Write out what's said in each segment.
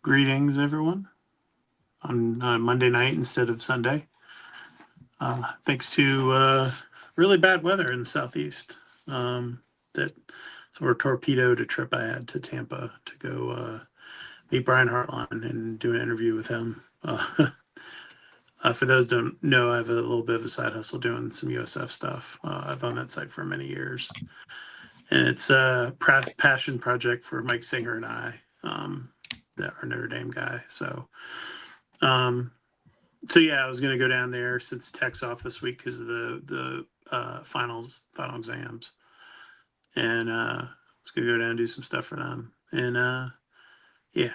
Greetings, everyone, on Monday night instead of Sunday. Thanks to really bad weather in the southeast that sort of torpedoed a trip I had to Tampa to go meet Brian Hartline and do an interview with him. For those who don't know, I have a little bit of a side hustle doing some USF stuff. I've owned that site for many years. And it's a passion project for Mike Singer and I, that are Notre Dame guy. So yeah, I was going to go down there since Tech's off this week because of the final exams. And I was going to go down and do some stuff for them. And yeah,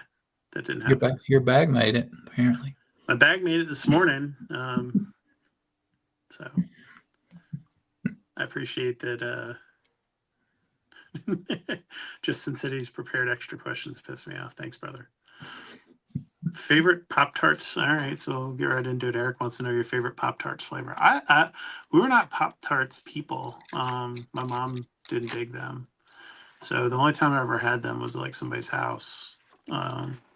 that didn't happen. Your bag made it, apparently. My bag made it this morning. So I appreciate that. Justin said he's prepared extra questions. Piss me off. Thanks, brother. Favorite Pop-Tarts? All right, so we'll get right into it. Eric wants to know your favorite Pop-Tarts flavor. We were not Pop-Tarts people. My mom didn't dig them. So the only time I ever had them was like somebody's house, like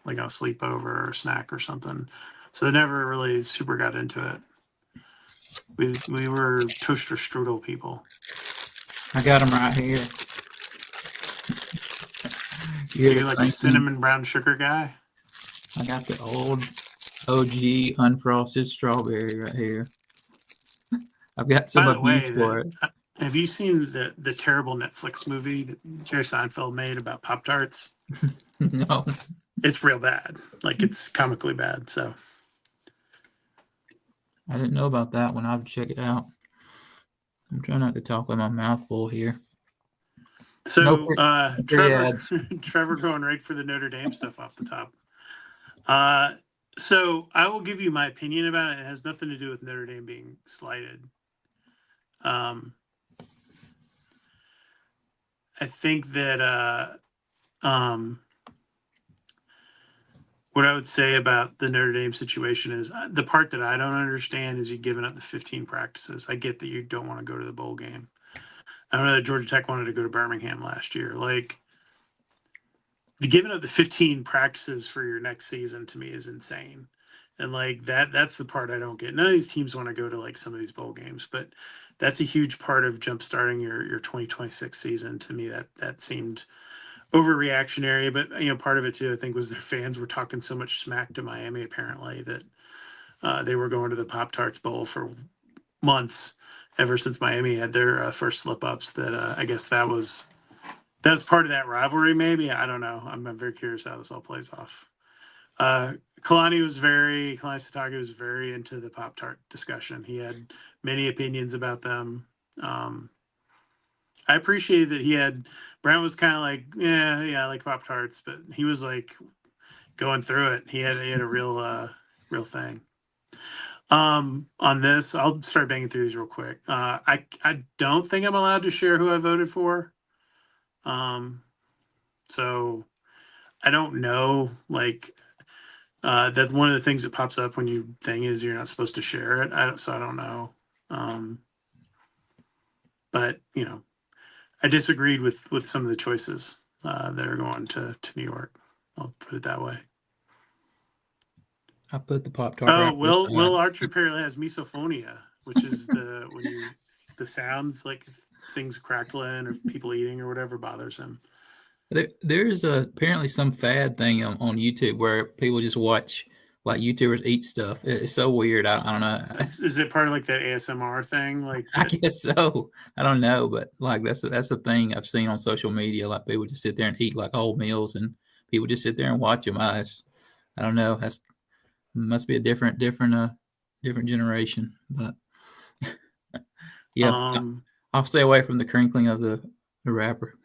on a sleepover or snack or something. So I never really super got into it. We were toaster strudel people. I got them right here. You're like a cinnamon brown sugar guy? I got the old OG unfrosted strawberry right here. I've got some abuse for it. Have you seen the terrible Netflix movie that Jerry Seinfeld made about Pop-Tarts? No. It's real bad. Like, it's comically bad, so. I didn't know about that one. I'll check it out. I'm trying not to talk with my mouth full here. So, Trevor going right for the Notre Dame stuff off the top. So I will give you my opinion about it. It has nothing to do with Notre Dame being slighted. I think that what I would say about the Notre Dame situation is the part that I don't understand is you giving up the 15 practices. I get that you don't want to go to the bowl game. I know that Georgia Tech wanted to go to Birmingham last year. Like, the giving up the 15 practices for your next season to me is insane. And like that's the part I don't get. None of these teams want to go to like some of these bowl games, but that's a huge part of jumpstarting your 2026 season. To me, that seemed overreactionary, but part of it too, I think, was their fans were talking so much smack to Miami apparently that they were going to the Pop-Tarts Bowl for months, ever since Miami had their first slip-ups, that I guess that was part of that rivalry, maybe. I don't know. I'm very curious how this all plays off. Kalani Sitake was very into the Pop-Tart discussion. He had many opinions about them. I appreciate that Brown was kind of like, yeah, I like Pop-Tarts, but he was like going through it. He had a real thing. On this, I'll start banging through these real quick. I don't think I'm allowed to share who I voted for. So I don't know, like, that's one of the things that pops up when you're not supposed to share it. I don't know. But I disagreed with some of the choices that are going to New York. I'll put it that way. I put the Pop-Tart. Oh, Will Archer apparently has misophonia, which is the sounds, like things crackling or people eating or whatever, bothers him. There's apparently some fad thing on YouTube where people just watch like YouTubers eat stuff. It's so weird. I don't know. Is it part of like that ASMR thing? Like, I guess so. I don't know, but like that's the thing I've seen on social media. Like, people just sit there and eat like whole meals, and people just sit there and watch them. I don't know. Must be a different generation. But yeah, I'll stay away from the crinkling of the wrapper.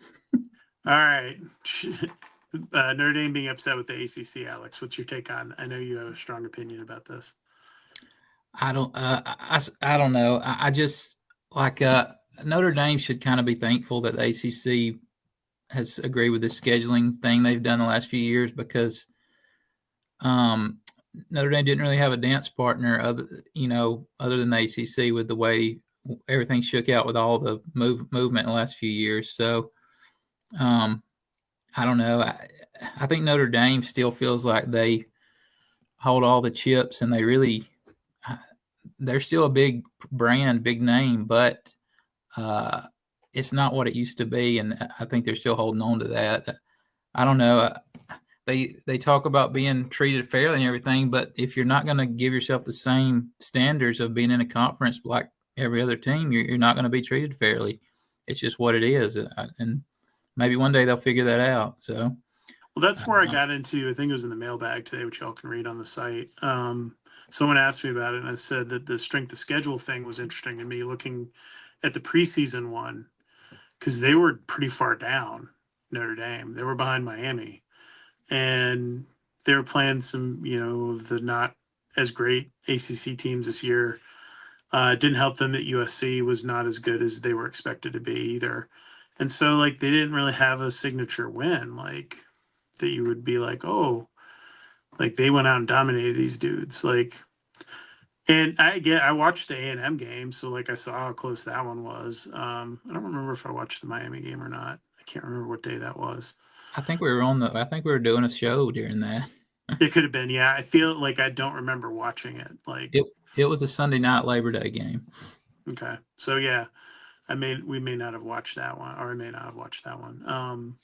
All right. Notre Dame being upset with the ACC, Alex. What's your take on? I know you have a strong opinion about this. I don't know. I just like Notre Dame should kind of be thankful that the ACC has agreed with this scheduling thing they've done the last few years, because Notre Dame didn't really have a dance partner other than the ACC, with the way everything shook out with all the movement in the last few years. So I don't know. I think Notre Dame still feels like they hold all the chips, and they're still a big brand, big name, but it's not what it used to be, and I think they're still holding on to that. I don't know. They talk about being treated fairly and everything, but if you're not going to give yourself the same standards of being in a conference like every other team, you're not going to be treated fairly. It's just what it is, and maybe one day they'll figure that out. So, well, that's where I got into. I think it was in the mailbag today, which y'all can read on the site. Someone asked me about it, and I said that the strength of schedule thing was interesting to me, looking at the preseason one, because they were pretty far down. Notre Dame, they were behind Miami, and they were playing some, of the not as great ACC teams this year. It didn't help them that USC was not as good as they were expected to be either. And so, like, they didn't really have a signature win, like, that you would be like, oh, like, they went out and dominated these dudes. Like, and I watched the A&M game, so, like, I saw how close that one was. I don't remember if I watched the Miami game or not. I can't remember what day that was. I think we were doing a show during that. It could have been, yeah. I feel like I don't remember watching it. Like, it was a Sunday night Labor Day game. Okay, so yeah, we may not have watched that one, or I may not have watched that one.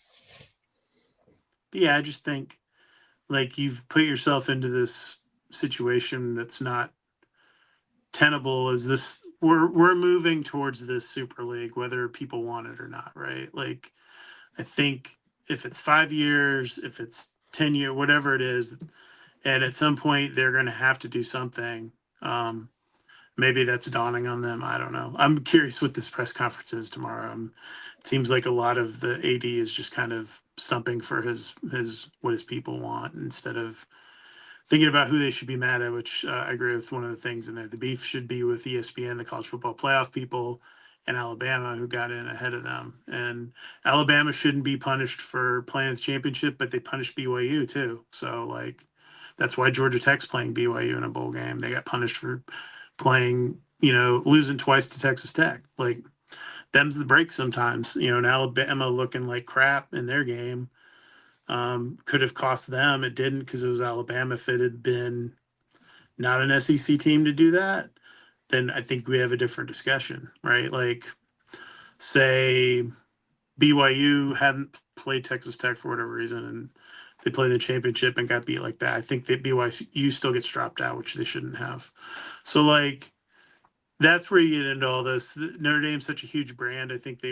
But yeah, I just think like you've put yourself into this situation that's not tenable. As this, we're moving towards this Super League, whether people want it or not, right? Like, I think if it's 5 years, if it's 10 year, whatever it is, and at some point they're going to have to do something. Maybe that's dawning on them. I don't know. I'm curious what this press conference is tomorrow. It seems like a lot of the AD is just kind of stumping for his what his people want instead of thinking about who they should be mad at. Which I agree with one of the things in there. The beef should be with ESPN, the college football playoff people, and Alabama, who got in ahead of them. And Alabama shouldn't be punished for playing the championship, but they punished BYU too. So like, that's why Georgia Tech's playing BYU in a bowl game. They got punished for playing, losing twice to Texas Tech. Like, them's the break sometimes. And Alabama looking like crap in their game could have cost them. It didn't, because it was Alabama. If it had been not an SEC team to do that, then I think we have a different discussion, right? Like, say BYU hadn't played Texas Tech for whatever reason, and they played the championship and got beat like that. I think that BYU still gets dropped out, which they shouldn't have. So, like, that's where you get into all this. Notre Dame's such a huge brand. I think they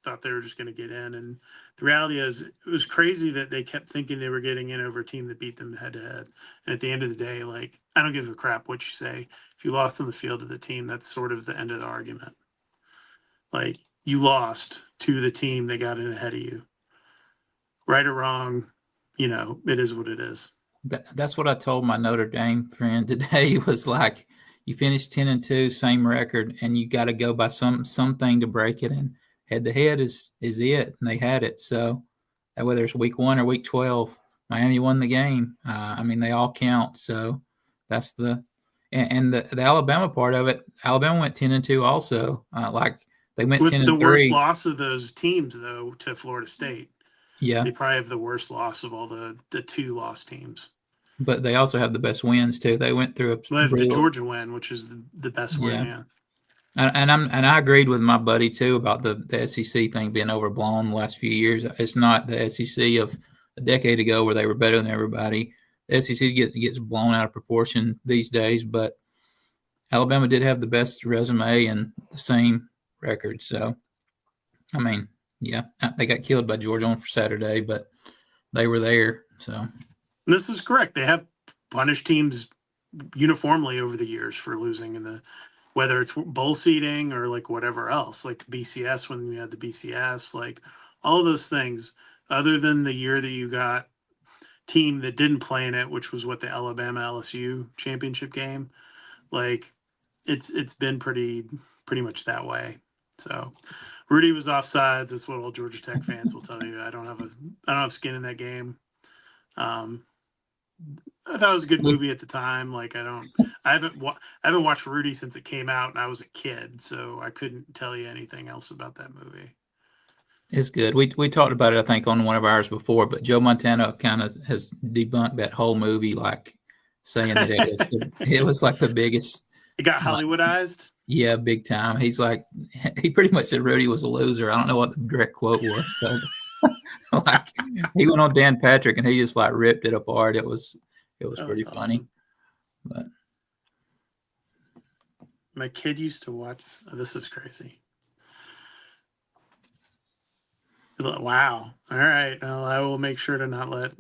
thought they were just going to get in. And the reality is, it was crazy that they kept thinking they were getting in over a team that beat them head to head. And at the end of the day, like, I don't give a crap what you say. If you lost on the field to the team, that's sort of the end of the argument. Like, you lost to the team that got in ahead of you. Right or wrong, it is what it is. That's what I told my Notre Dame friend today. Was like, you finished 10-2, same record, and you got to go by something to break it. And head to head is it, and they had it. So whether it's week 1 or week 12, Miami won the game. They all count. So that's the Alabama part of it. Alabama went 10-2 also. They went with 10-3. The worst loss of those teams though to Florida State. Yeah, they probably have the worst loss of all the 2 lost teams. But they also have the best wins too. They went through the Georgia win, which is the best win. Yeah. And I agreed with my buddy too about the SEC thing being overblown the last few years. It's not the SEC of a decade ago where they were better than everybody. The SEC gets blown out of proportion these days, but Alabama did have the best resume and the same record. So, they got killed by Georgia on for Saturday, but they were there. So this is correct. They have punished teams uniformly over the years for losing whether it's bowl seating or like whatever else, like BCS when we had the BCS, like all of those things. Other than the year that you got team that didn't play in it, which was what the Alabama LSU championship game, like it's been pretty much that way. So Rudy was offsides. That's what all Georgia Tech fans will tell you. I don't have skin in that game. I thought it was a good movie at the time. Like, I haven't watched Rudy since it came out and I was a kid, so I couldn't tell you anything else about that movie. It's good. We talked about it, I think, on one of ours before, but Joe Montana kind of has debunked that whole movie, like saying that it was like the biggest, It got like, Hollywoodized. yeah, big time. He's like, he pretty much said Rudy was a loser. I don't know what the direct quote was, but like he went on Dan Patrick and he just like ripped it apart. It was pretty That's funny. awesome. But My kid used to watch. Oh, this is crazy. Wow. All right. Well, I will make sure to not let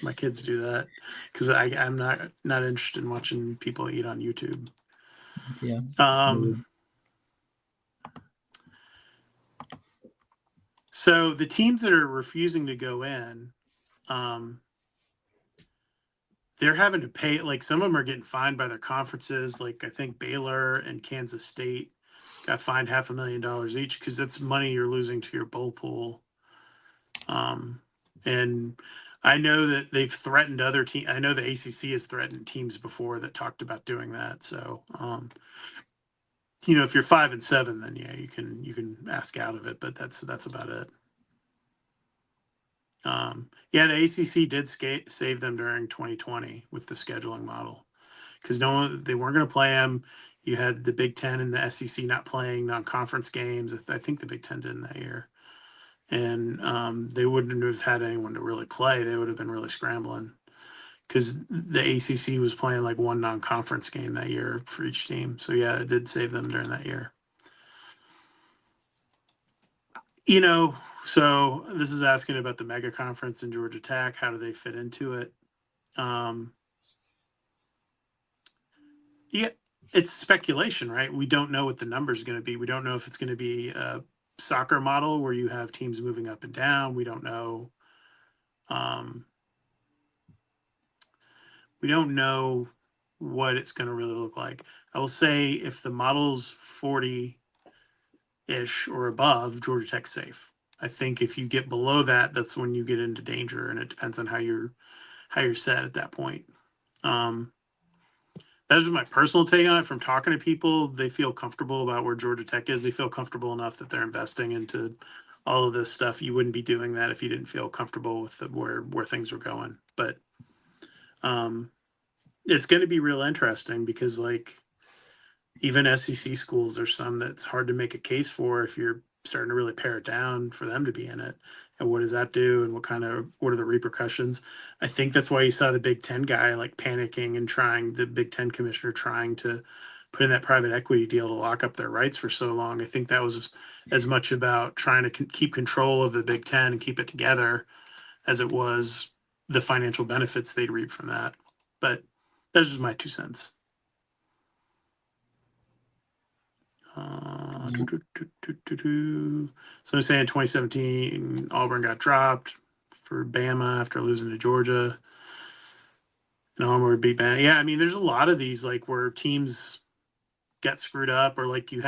my kids do that because I'm not interested in watching people eat on YouTube. yeah. So the teams that are refusing to go in, they're having to pay. Like some of them are getting fined by their conferences. Like I think Baylor and Kansas State got fined $500,000 each because that's money you're losing to your bowl pool. And I know that they've threatened other teams. I know the ACC has threatened teams before that talked about doing that. So, if you're 5-7, then yeah, you can ask out of it. But that's about it. Yeah, the ACC did save them during 2020 with the scheduling model because they weren't going to play them. You had the Big Ten and the SEC not playing non-conference games. I think the Big Ten did in that year. And they wouldn't have had anyone to really play. They would have been really scrambling because the ACC was playing like one non-conference game that year for each team. So yeah, it did save them during that year. So this is asking about the mega conference in Georgia Tech. How do they fit into it? Yeah, it's speculation, right? We don't know what the number is going to be. We don't know if it's going to be a soccer model where you have teams moving up and down. We don't know. We don't know what it's going to really look like. I will say if the model's 40-ish or above, Georgia Tech's safe. I think if you get below that, that's when you get into danger, and it depends on how you're set at that point. That's just my personal take on it. From talking to people, they feel comfortable about where Georgia Tech is. They feel comfortable enough that they're investing into all of this stuff. You wouldn't be doing that if you didn't feel comfortable with where things were going. But it's going to be real interesting because like even SEC schools, there's some that's hard to make a case for if you're starting to really pare it down for them to be in it. And what does that do? And what are the repercussions? I think that's why you saw the Big Ten guy like panicking and the Big Ten commissioner trying to put in that private equity deal to lock up their rights for so long. I think that was as much about trying to keep control of the Big Ten and keep it together as it was the financial benefits they'd reap from that. But that's just my 2 cents. So I'm saying 2017, Auburn got dropped for Bama after losing to Georgia. And Auburn would beat Bama. Yeah, I mean, there's a lot of these like where teams get screwed up, or like you've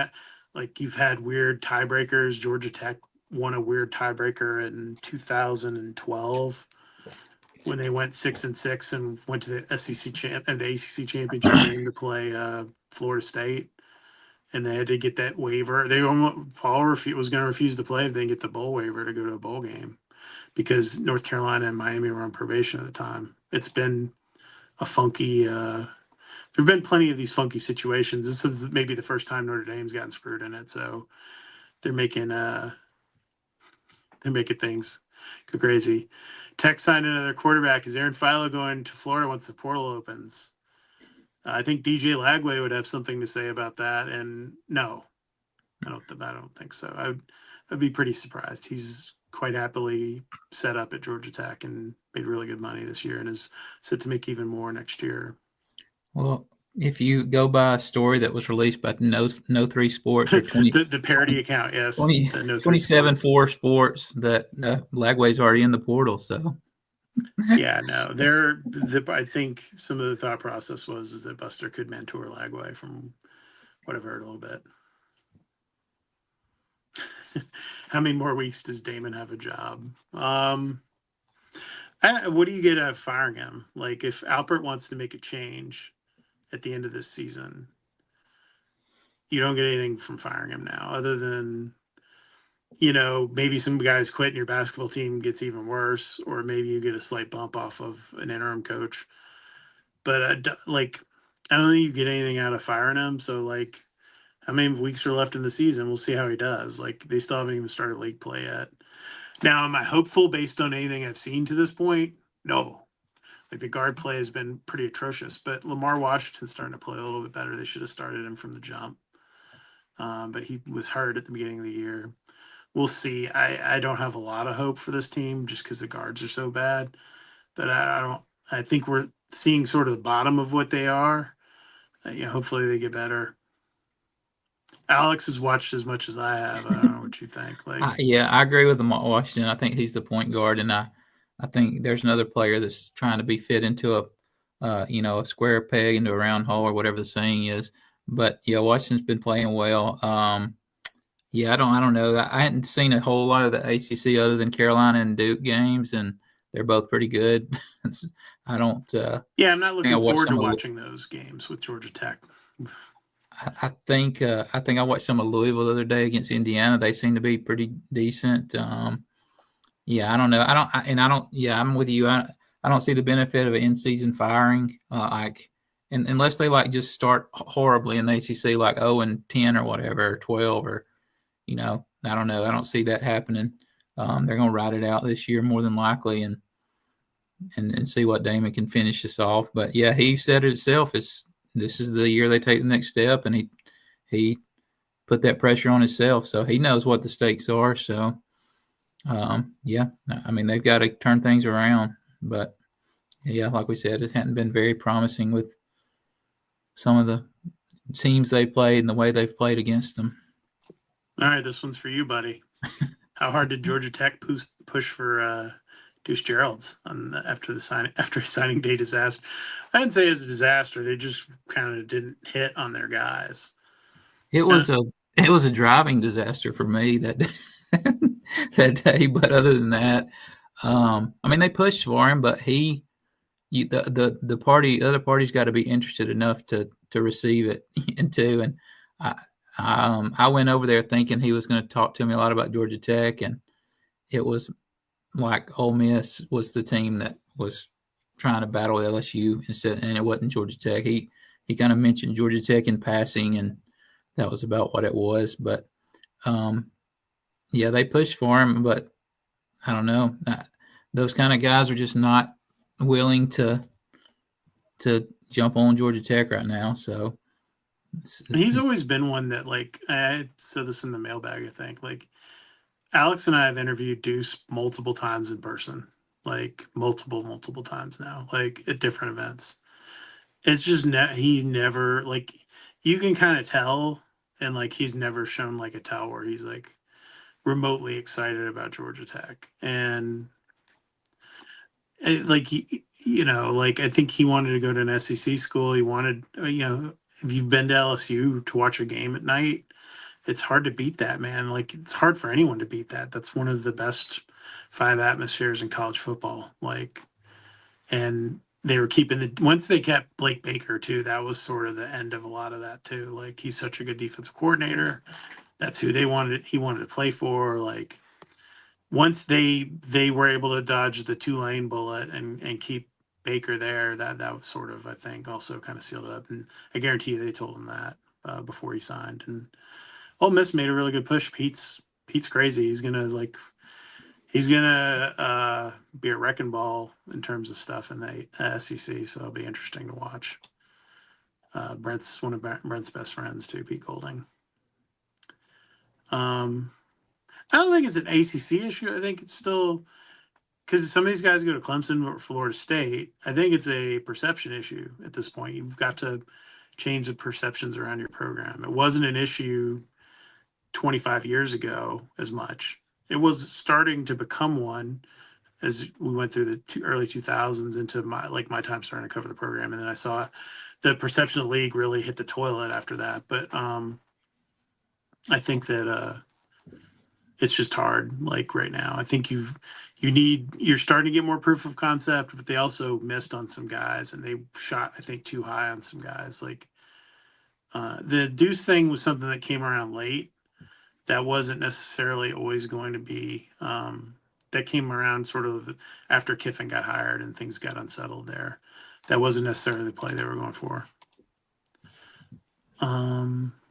had weird tiebreakers. Georgia Tech won a weird tiebreaker in 2012 when they went 6-6 and went to the SEC and the ACC championship game to play Florida State. And they had to get that waiver. Paul was going to refuse to play if they didn't get the bowl waiver to go to a bowl game because North Carolina and Miami were on probation at the time. It's been a funky. There have been plenty of these funky situations. This is maybe the first time Notre Dame's gotten screwed in it, so they're making things go crazy. Tech signed another quarterback. Is Aaron Philo going to Florida once the portal opens? I think DJ Lagway would have something to say about that. And no, I don't think so. I'd be pretty surprised. He's quite happily set up at Georgia Tech and made really good money this year and is set to make even more next year. Well, if you go by a story that was released by No 3 Sports or the parody account, yes, 27-4 Sports, that Lagway's already in the portal. So yeah, no, I think some of the thought process is that Buster could mentor Lagway from what I've heard a little bit. How many more weeks does Damon have a job? What do you get out of firing him? Like if Alpert wants to make a change at the end of this season, you don't get anything from firing him now other than maybe some guys quit and your basketball team gets even worse, or maybe you get a slight bump off of an interim coach. But I don't think you get anything out of firing him. So how many weeks are left in the season? We'll see how he does. They still haven't even started league play yet. Now, am I hopeful based on anything I've seen to this point? No. The guard play has been pretty atrocious, but Lamar Washington's starting to play a little bit better. They should have started him from the jump. But he was hurt at the beginning of the year. We'll see. I don't have a lot of hope for this team just because the guards are so bad. But I don't. I think we're seeing sort of the bottom of what they are. Hopefully they get better. Alex has watched as much as I have. I don't know what you think. Yeah, I agree with Washington. I think he's the point guard, and I think there's another player that's trying to be fit into a square peg into a round hole or whatever the saying is. But yeah, Washington's been playing well. Yeah, I don't know. I hadn't seen a whole lot of the ACC other than Carolina and Duke games, and they're both pretty good. I don't. Yeah, I'm not looking forward to of watching those games with Georgia Tech. I think I watched some of Louisville the other day against Indiana. They seem to be pretty decent. Yeah, I don't know. Yeah, I'm with you. I don't see the benefit of an in-season firing. Unless they just start horribly in the ACC, 0-10 or whatever, or 12, or I don't know. I don't see that happening. They're going to ride it out this year more than likely, and see what Damon can finish this off. But yeah, he said it himself. This is the year they take the next step, and he put that pressure on himself, so he knows what the stakes are. So, yeah, I mean, they've got to turn things around. But yeah, like we said, it hadn't been very promising with some of the teams they played and the way they've played against them. All right, this one's for you, buddy. How hard did Georgia Tech push for Deuce Gerald's after a signing day disaster? I didn't say it was a disaster. They just kind of didn't hit on their guys. It was a driving disaster for me that that day. But other than that, I mean, they pushed for him, but the other party's got to be interested enough to receive it too. And I went over there thinking he was going to talk to me a lot about Georgia Tech, and it was like Ole Miss was the team that was trying to battle LSU instead, and it wasn't Georgia Tech. He kind of mentioned Georgia Tech in passing, and that was about what it was. But yeah, they pushed for him, but I don't know. Those kind of guys are just not willing to jump on Georgia Tech right now. So he's always been one that I said this in the mailbag. I think Alex and I have interviewed Deuce multiple times in person, multiple times now, at different events. It's just he never you can kind of tell, and he's never shown a tell where he's remotely excited about Georgia Tech, and I think he wanted to go to an SEC school. He wanted, if you've been to LSU to watch a game at night, it's hard to beat that, man. It's hard for anyone to beat that. That's one of the best 5 atmospheres in college football. And they were once they kept Blake Baker too, that was sort of the end of a lot of that too. He's such a good defensive coordinator. That's who he wanted to play for. Once they were able to dodge the Tulane bullet and keep Baker there, that was sort of, I think, also kind of sealed it up. And I guarantee you they told him that before he signed. And Ole Miss made a really good push. Pete's crazy. He's gonna be a wrecking ball in terms of stuff in the SEC. So it'll be interesting to watch. Brent's one of Brent's best friends too, Pete Golding. I don't think it's an ACC issue. I think it's still because some of these guys go to Clemson or Florida State. I think it's a perception issue at this point. You've got to change the perceptions around your program. It wasn't an issue 25 years ago as much. It was starting to become one as we went through the early 2000s into my time starting to cover the program. And then I saw the perception of the league really hit the toilet after that. But I think that it's just hard right now. I think you're starting to get more proof of concept, but they also missed on some guys and they shot, I think, too high on some guys. The Deuce thing was something that came around late. that wasn't necessarily always going to be. That came around sort of after Kiffin got hired and things got unsettled there. That wasn't necessarily the play they were going for.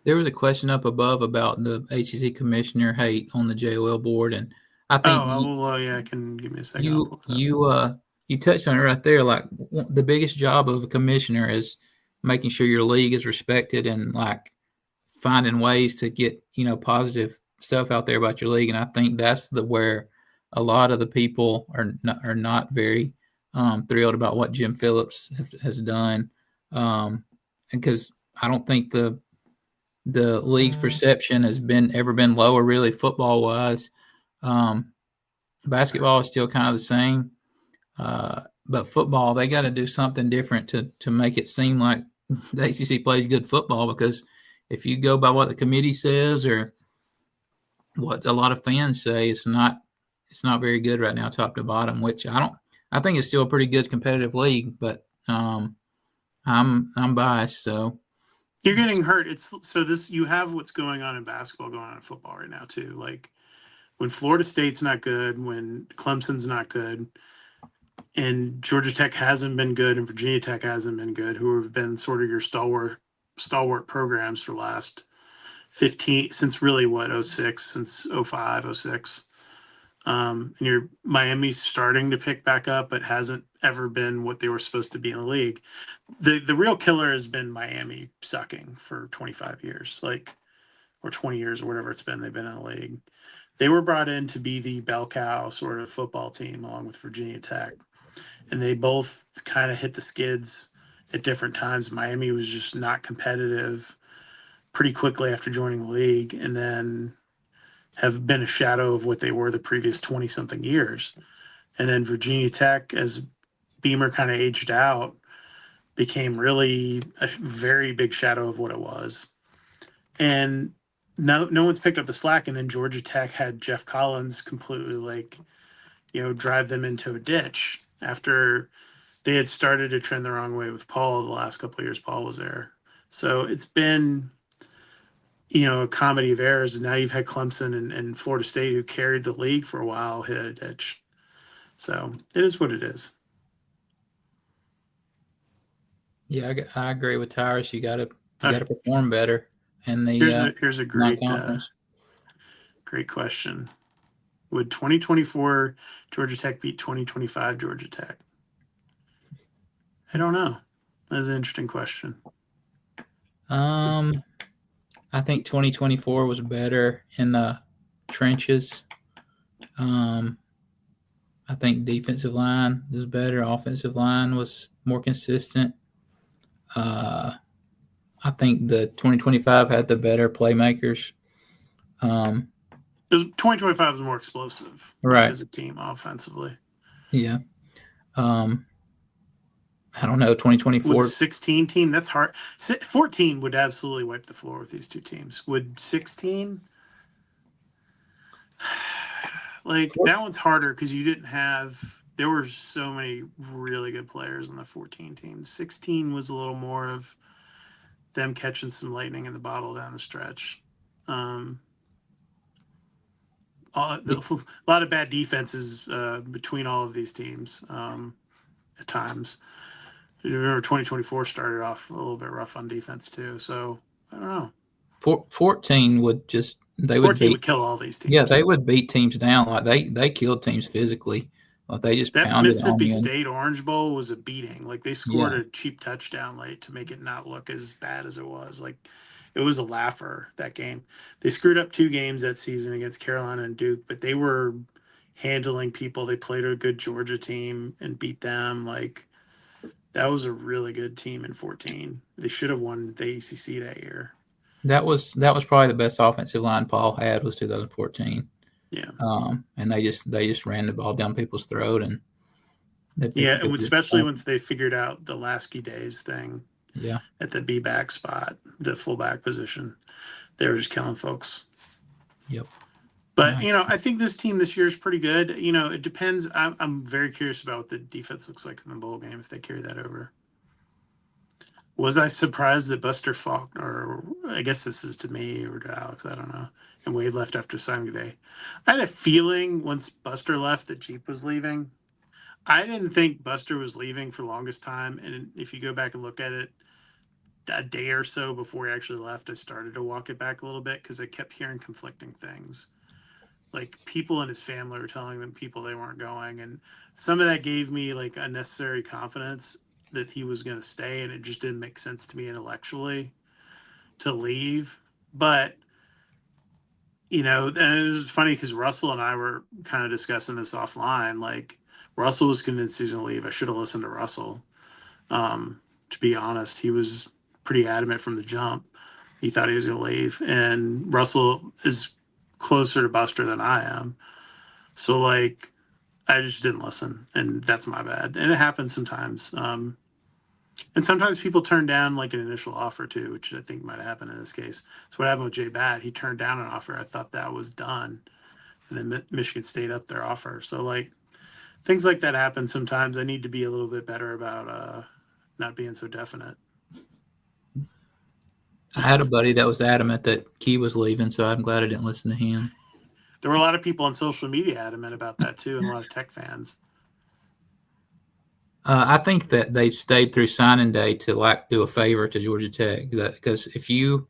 There was a question up above about the ACC commissioner hate on the JOL board, and I think yeah, I can give me a second. I'll pull it up. you touched on it right there. Like the biggest job of a commissioner is making sure your league is respected and like finding ways to get positive stuff out there about your league. And I think that's where a lot of the people are not very thrilled about what Jim Phillips has done, because I don't think the league's perception has ever been lower, really, football wise. Basketball is still kind of the same, but football, they got to do something different to make it seem like the ACC plays good football. Because if you go by what the committee says or what a lot of fans say, it's not very good right now, top to bottom. Which I think it's still a pretty good competitive league, but I'm biased, so. You're getting hurt. You have what's going on in basketball going on in football right now too. Like when Florida State's not good, when Clemson's not good, and Georgia Tech hasn't been good, and Virginia Tech hasn't been good, who have been sort of your stalwart programs for the last 15 since really 06, since 05, 06. And your Miami's starting to pick back up, but hasn't ever been what they were supposed to be in the league. The real killer has been Miami sucking for 25 years, or 20 years or whatever it's been. They've been in the league. They were brought in to be the bell cow sort of football team along with Virginia Tech. And they both kind of hit the skids at different times. Miami was just not competitive pretty quickly after joining the league, and then have been a shadow of what they were the previous 20-something years. And then Virginia Tech, as Beamer kind of aged out, became really a very big shadow of what it was. And no one's picked up the slack. And then Georgia Tech had Jeff Collins completely drive them into a ditch after they had started to trend the wrong way with Paul the last couple of years Paul was there. So it's been a comedy of errors. And now you've had Clemson and Florida State, who carried the league for a while, hit a ditch. So it is what it is. Yeah, I agree with Tyrus. You got to perform better. And here's a great question. Would 2024 Georgia Tech beat 2025 Georgia Tech? I don't know. That's an interesting question. I think 2024 was better in the trenches. I think defensive line was better. Offensive line was more consistent. I think the 2025 had the better playmakers. 2025 was more explosive, right, as a team offensively. Yeah. I don't know, 2024. With 16 team, that's hard. 14 would absolutely wipe the floor with these two teams. Would 16? That one's harder because you didn't have. There were so many really good players on the 14 team. 16 was a little more of them catching some lightning in the bottle down the stretch. A lot of bad defenses between all of these teams at times. Remember, 2024 started off a little bit rough on defense too. So I don't know. 14 would just would kill all these teams. Yeah, they would beat teams down. Like they killed teams physically. Like they just that Mississippi State Orange Bowl was a beating. Like they scored a cheap touchdown late to make it not look as bad as it was. Like it was a laugher, that game. They screwed up 2 games that season against Carolina and Duke, but they were handling people. They played a good Georgia team and beat them. Like that was a really good team in 14. They should have won the ACC that year. That was probably the best offensive line Paul had was 2014. Yeah. And they just ran the ball down people's throat, and and especially once they figured out the Lasky days thing. Yeah. At the B-back spot, the fullback position, they were just killing folks. Yep. But I think this team this year is pretty good. It depends. I'm very curious about what the defense looks like in the bowl game if they carry that over. Was I surprised that Buster Faulkner, or I guess this is to me or to Alex, I don't know, and Wade left after signing day? I had a feeling once Buster left that Jeep was leaving. I didn't think Buster was leaving for the longest time. And if you go back and look at it, a day or so before he actually left, I started to walk it back a little bit because I kept hearing conflicting things. Like people in his family were telling them people they weren't going. And some of that gave me like unnecessary confidence that he was going to stay. And it just didn't make sense to me intellectually to leave. But, you know, and it was funny because Russell and I were kind of discussing this offline. Like Russell was convinced he was going to leave. I should have listened to Russell. To be honest, he was pretty adamant from the jump. He thought he was going to leave. And Russell is closer to Buster than I am. So, like, I just didn't listen. And that's my bad. And it happens sometimes. And sometimes people turn down, like, an initial offer, too, which I think might have happened in this case. So, what happened with Jay Bat, he turned down an offer. I thought that was done. And then Michigan State upped their offer. So, like, things like that happen sometimes. I need to be a little bit better about not being so definite. I had a buddy that was adamant that Key was leaving, so I'm glad I didn't listen to him. There were a lot of people on social media adamant about that too, and a lot of Tech fans. I think that they stayed through signing day to like do a favor to Georgia Tech. Because if you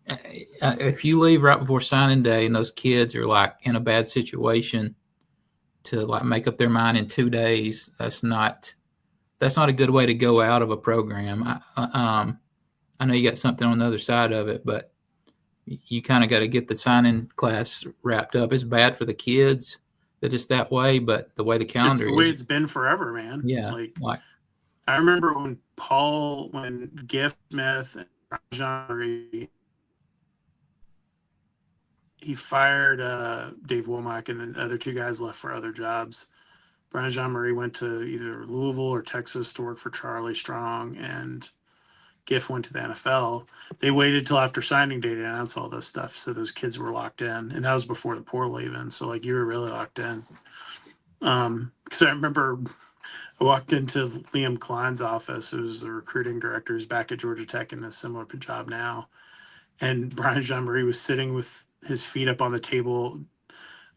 leave right before signing day and those kids are like in a bad situation to like make up their mind in 2 days, that's not a good way to go out of a program. I know you got something on the other side of it, but you kind of got to get the signing class wrapped up. It's bad for the kids that it's that way, but the way the calendar It's the way it's been forever, man. Yeah. Like I remember when Gift Smith and Jean-Marie, he fired Dave Womack, and the other two guys left for other jobs. Brian Jean-Marie went to either Louisville or Texas to work for Charlie Strong, and Giff went to the NFL. They waited till after signing day to announce all this stuff, so those kids were locked in, and that was before the portal even. So like you were really locked in. Because I remember I walked into Liam Klein's office, who's the recruiting director, who's back at Georgia Tech in a similar job now, and Brian Jean-Marie was sitting with his feet up on the table,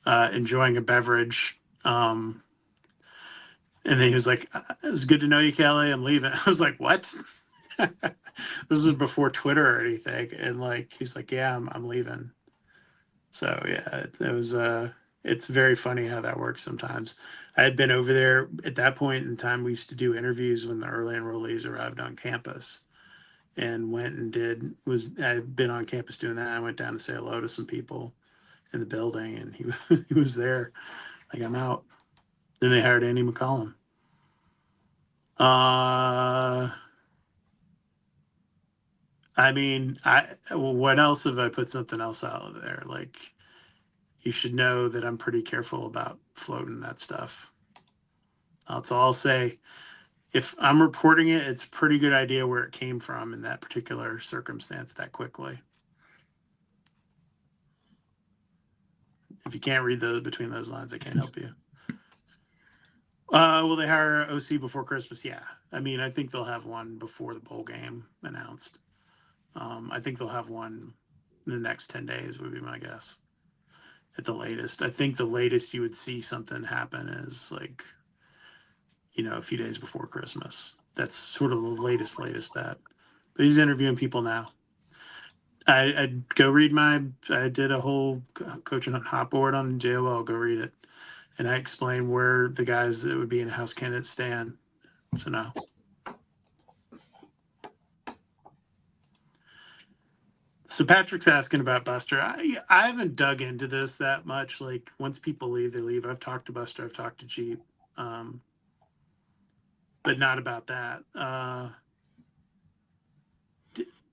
enjoying a beverage. And then he was like, "It's good to know you, Kelly. I'm leaving." I was like, "What?" This was before Twitter or anything, and like he's like, "Yeah, I'm leaving." So yeah, it was it's very funny how that works sometimes. I had been over there at that point in time. We used to do interviews when the early enrollees arrived on campus, and went and I'd been on campus doing that. I went down to say hello to some people in the building, and he was there. Like, I'm out. Then they hired Andy McCollum. I mean, what else have I put something else out there? Like, you should know that I'm pretty careful about floating that stuff. That's all I'll say. If I'm reporting it, it's a pretty good idea where it came from in that particular circumstance that quickly. If you can't read those between those lines, I can't help you. Will they hire OC before Christmas? Yeah. I mean, I think they'll have one before the bowl game announced. I think they'll have one in the next 10 days would be my guess at the latest. I think the latest you would see something happen is like, a few days before Christmas. That's sort of the latest that. But he's interviewing people now. I'd go read I did a whole coaching hot board on JOL. Go read it. And I explained where the guys that would be in house candidates stand. So no. So Patrick's asking about Buster. I haven't dug into this that much. Like once people leave, they leave. I've talked to Buster. I've talked to Jeep. But not about that.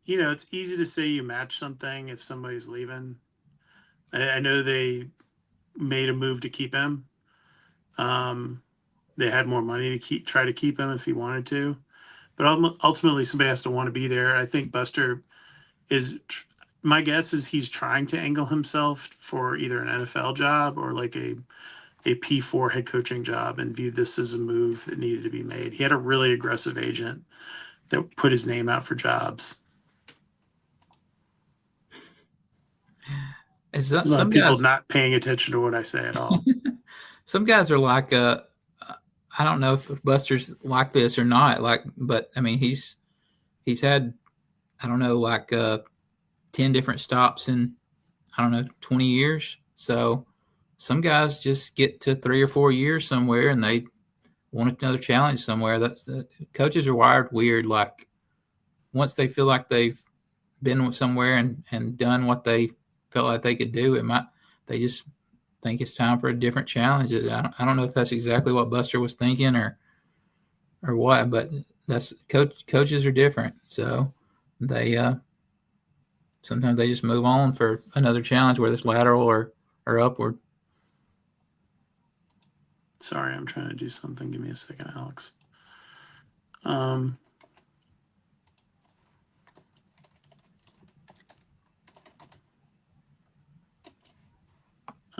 It's easy to say you match something if somebody's leaving. I know they made a move to keep him. They had more money to try to keep him if he wanted to. But ultimately, somebody has to want to be there. I think Buster my guess is he's trying to angle himself for either an NFL job or like a P4 head coaching job and viewed this as a move that needed to be made. He had a really aggressive agent that put his name out for jobs. It's A lot some of people guys not paying attention to what I say at all. some guys are like I don't know if Buster's like this or not, like, but I mean he's had, I don't know, like 10 different stops in, I don't know, 20 years. So some guys just get to 3 or 4 years somewhere and they want another challenge somewhere. That's the coaches are wired weird. Like once they feel like they've been somewhere and done what they felt like they could do, they just think it's time for a different challenge. I don't know if that's exactly what Buster was thinking or what, but that's coaches are different. So they sometimes they just move on for another challenge, whether it's lateral or upward. Sorry, I'm trying to do something. Give me a second, Alex. I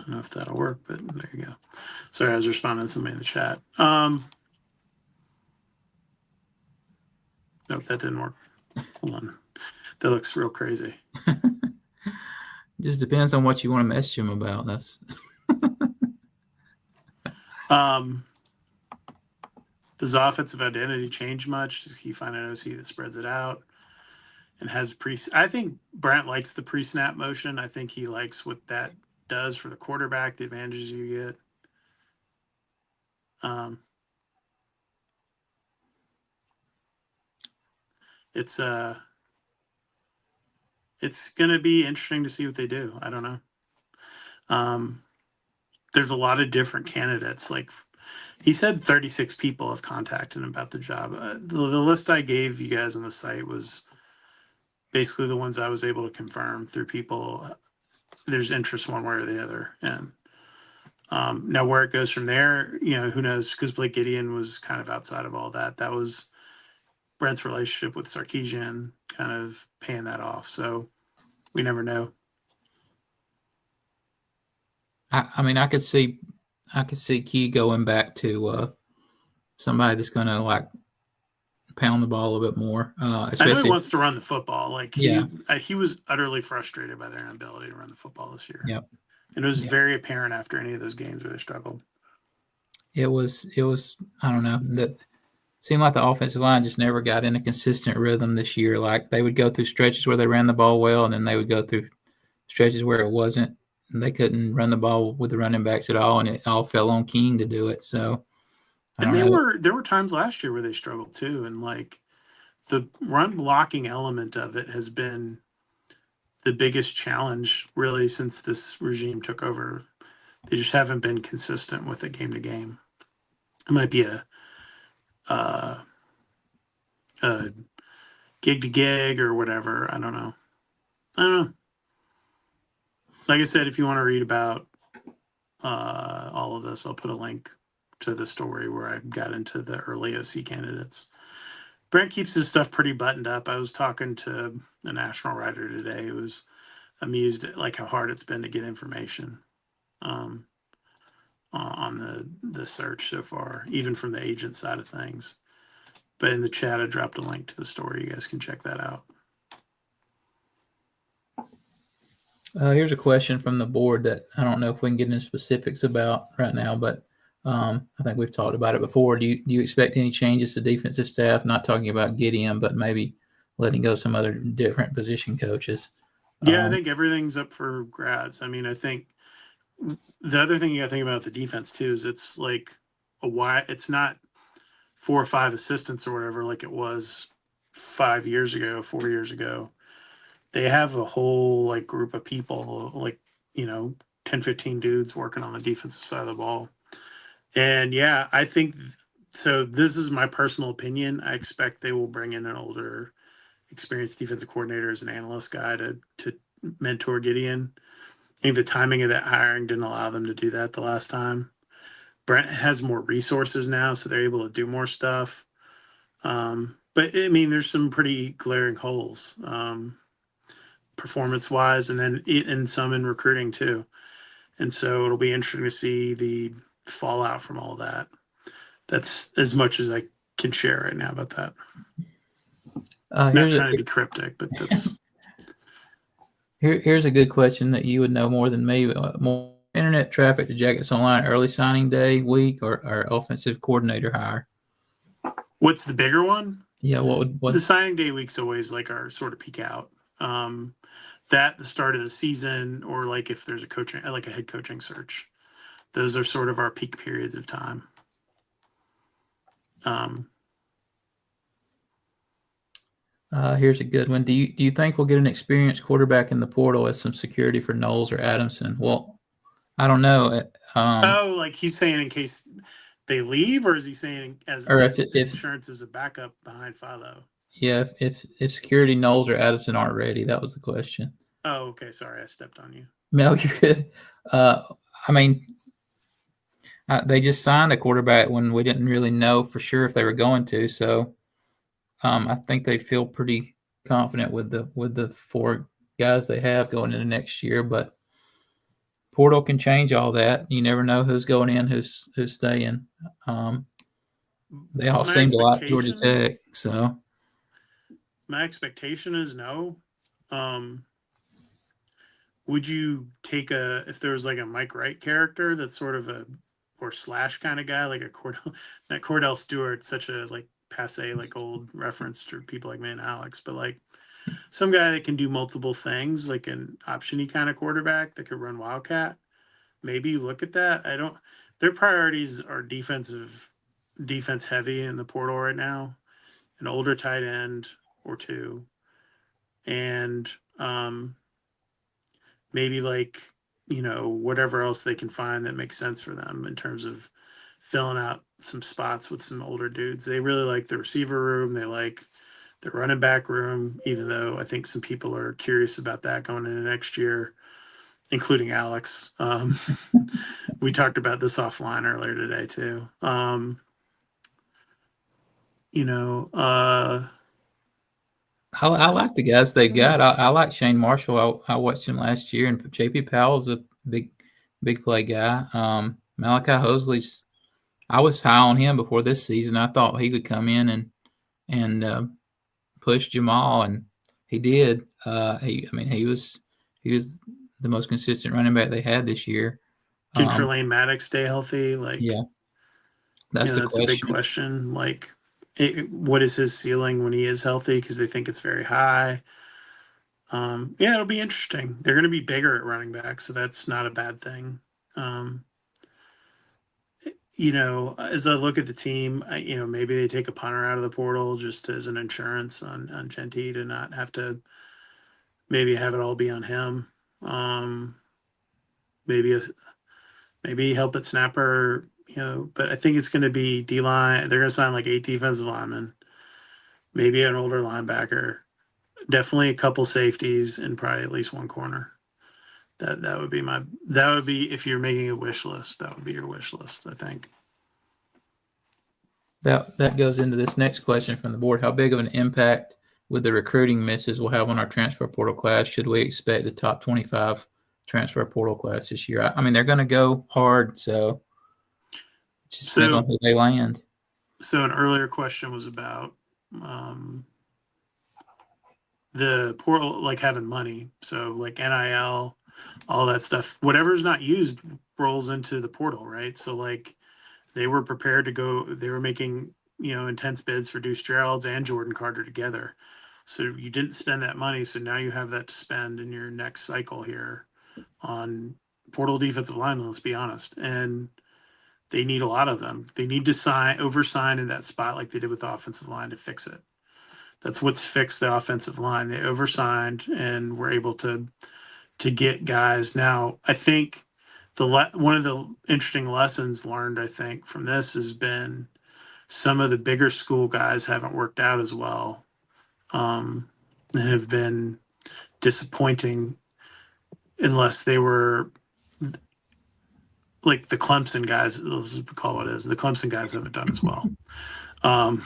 don't know if that'll work, but there you go. Sorry, I was responding to somebody in the chat. Nope, that didn't work. Hold on. That looks real crazy. Just depends on what you want to message him about. That's does offensive identity change much? Does he find an OC that spreads it out and has I think Brent likes the pre-snap motion. I think he likes what that does for the quarterback, the advantages you get. It's going to be interesting to see what they do. I don't know. There's a lot of different candidates. Like he said, 36 people have contacted him about the job. The list I gave you guys on the site was basically the ones I was able to confirm through people. There's interest one way or the other. And now where it goes from there, who knows? Because Blake Gideon was kind of outside of all that. That was Brent's relationship with Sarkisian kind of paying that off. So we never know. I mean, I could see Key going back to somebody that's going to like pound the ball a bit more. Especially, I know he wants to run the football. Like yeah. He was utterly frustrated by their inability to run the football this year. Yep. And it was very apparent after any of those games where they struggled. It was. I don't know, that seemed like the offensive line just never got in a consistent rhythm this year. Like they would go through stretches where they ran the ball well, and then they would go through stretches where it wasn't. And they couldn't run the ball with the running backs at all, and it all fell on King to do it. So, there were times last year where they struggled too, and like the run blocking element of it has been the biggest challenge really since this regime took over. They just haven't been consistent with it game to game. It might be a gig to gig or whatever. I don't know. Like I said, if you want to read about all of this, I'll put a link to the story where I got into the early OC candidates. Brent keeps his stuff pretty buttoned up. I was talking to a national writer today who was amused at like how hard it's been to get information on the search so far, even from the agent side of things. But in the chat, I dropped a link to the story. You guys can check that out. Here's a question from the board that I don't know if we can get into specifics about right now, but I think we've talked about it before. Do you expect any changes to defensive staff? Not talking about Gideon, but maybe letting go some other different position coaches. Yeah, I think everything's up for grabs. I mean, I think the other thing you got to think about the defense too is it's like it's not 4 or 5 assistants or whatever like it was 5 years ago, 4 years ago. They have a whole like group of people, like 10, 15 dudes working on the defensive side of the ball. And yeah, I think so. This is my personal opinion. I expect they will bring in an older, experienced defensive coordinator as an analyst guy to mentor Gideon. I think the timing of that hiring didn't allow them to do that the last time. Brent has more resources now, so they're able to do more stuff. But I mean, there's some pretty glaring holes, performance-wise, and then some in recruiting too. And so it'll be interesting to see the fallout from all that. That's as much as I can share right now about that. Not trying to be cryptic, but that's here's a good question that you would know more than me. More internet traffic to Jacketsonline early signing day week or offensive coordinator hire? what's the bigger one? Yeah, The signing day week's always like our sort of peak out. That the start of the season, or like if there's a head coaching search, those are sort of our peak periods of time. Here's a good one. Do you think we'll get an experienced quarterback in the portal as some security for Knowles or Adamson? Well, I don't know. Like he's saying in case they leave, or is he saying as or like if insurance is a backup behind Philo? Yeah, if security Knowles or Adamson aren't ready, that was the question. Oh, okay. Sorry, I stepped on you. No, you're good. I mean, they just signed a quarterback when we didn't really know for sure if they were going to. So I think they feel pretty confident with the four guys they have going into next year. But portal can change all that. You never know who's going in, who's staying. They all seem to like Georgia Tech. So my expectation is no. Would you take if there was like a Mike Wright character that's sort of a or slash kind of guy, like a Cordell, not Cordell Stewart, such a like passe, like old reference to people like me and Alex, but like some guy that can do multiple things, like an option-y kind of quarterback that could run Wildcat. Maybe you look at that. Their priorities are defense heavy in the portal right now, an older tight end or two, and maybe like whatever else they can find that makes sense for them in terms of filling out some spots with some older dudes. They really like the receiver room. They like the running back room, even though I think some people are curious about that going into next year, including Alex. We talked about this offline earlier today too. I like the guys they got. I like Shane Marshall. I watched him last year, and JP Powell's a big play guy. Malachi Hosley's. I was high on him before this season. I thought he would come in and push Jamal, and he did. He was the most consistent running back they had this year. Can Trelane Maddox stay healthy? Yeah, that's a big question. Like, what is his ceiling when he is healthy? Because they think it's very high. It'll be interesting. They're going to be bigger at running back, so that's not a bad thing. As I look at the team, maybe they take a punter out of the portal just as an insurance on Genty to not have to maybe have it all be on him. Maybe help at snapper, but I think it's going to be D-line. They're going to sign like 8 defensive linemen, maybe an older linebacker, definitely a couple safeties, and probably at least one corner. That would be if you're making a wish list, that would be your wish list, I think. That goes into this next question from the board. How big of an impact with the recruiting misses will have on our transfer portal class? Should we expect the top 25 transfer portal class this year? I mean, they're going to go hard, so it just depends on who they land. So an earlier question was about the portal, like having money. So like NIL, all that stuff, whatever's not used rolls into the portal, right? So like they were prepared to go, they were making, intense bids for Deuce Geralds and Jordan Carter together. So you didn't spend that money. So now you have that to spend in your next cycle here on portal defensive linemen, let's be honest. And they need a lot of them. They need to oversign in that spot like they did with the offensive line to fix it. That's what's fixed the offensive line. They oversigned and were able to get guys. Now, I think one of the interesting lessons learned, I think, from this has been some of the bigger school guys haven't worked out as well, and have been disappointing unless they were like the Clemson guys. Let's call it as the Clemson guys haven't done as well. On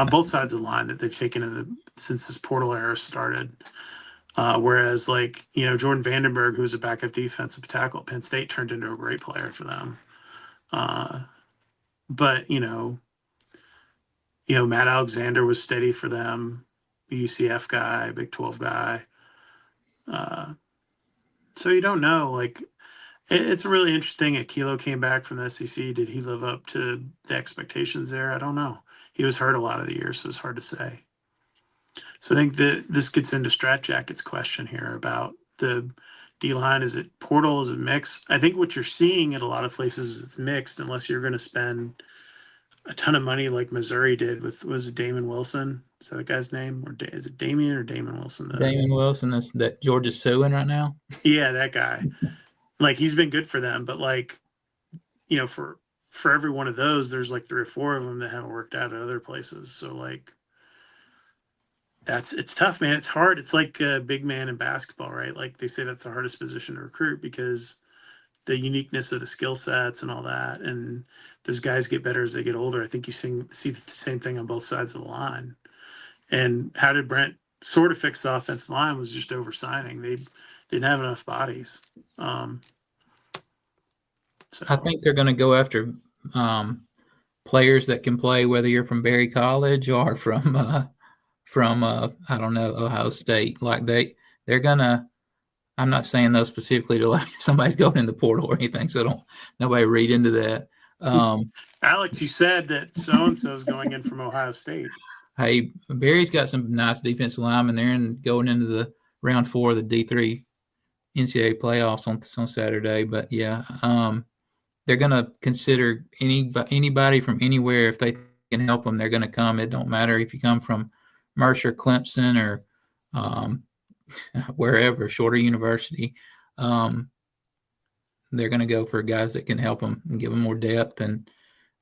both sides of the line that they've taken since this portal era started. Whereas Jordan Vandenberg, who was a backup defensive tackle at Penn State, turned into a great player for them. But Matt Alexander was steady for them. UCF guy, Big 12 guy. So you don't know. Like, it's really interesting. Aquilo came back from the SEC. Did he live up to the expectations there? I don't know. He was hurt a lot of the year, so it's hard to say. So I think that this gets into Strat Jacket's question here about the D line. Is it portal? Is it mixed? I think what you're seeing at a lot of places is it's mixed, unless you're going to spend a ton of money like Missouri did with, was it Damon Wilson? Is that the guy's name? Or is it Damien or Damon Wilson? Damon Wilson, that's that Georgia's suing right now. Yeah, that guy. Like, he's been good for them, but like, you know, for every one of those, there's like 3 or 4 of them that haven't worked out at other places. So like, it's tough, man. It's hard. It's like a big man in basketball, right? Like, they say that's the hardest position to recruit because the uniqueness of the skill sets and all that. And those guys get better as they get older. I think you see the same thing on both sides of the line. And how did Brent sort of fix the offensive line? Was just oversigning. They didn't have enough bodies. So I think they're going to go after players that can play, whether you're from Berry College or from I don't know, Ohio State. Like they're gonna. I'm not saying those specifically to like somebody's going in the portal or anything, so nobody read into that. Alex, you said that so and so is going in from Ohio State. Hey, Barry's got some nice defensive linemen there, and going into the round 4 of the D3 NCAA playoffs on Saturday. But yeah, they're going to consider anybody from anywhere. If they can help them, they're going to come. It don't matter if you come from Mercer, Clemson, or wherever, Shorter University. They're going to go for guys that can help them and give them more depth. And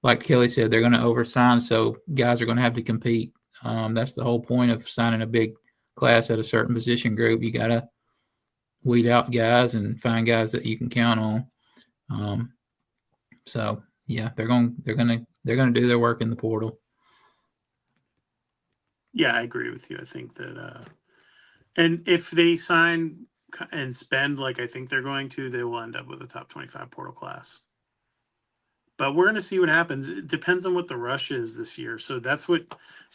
like Kelly said, they're going to oversign, so guys are going to have to compete. That's the whole point of signing a big class at a certain position group. You got to weed out guys and find guys that you can count on. So yeah, they're going to do their work in the portal. Yeah, I agree with you. I think that, and if they sign and spend like I think they're going to, they will end up with a top 25 portal class. But we're going to see what happens. It depends on what the rush is this year. So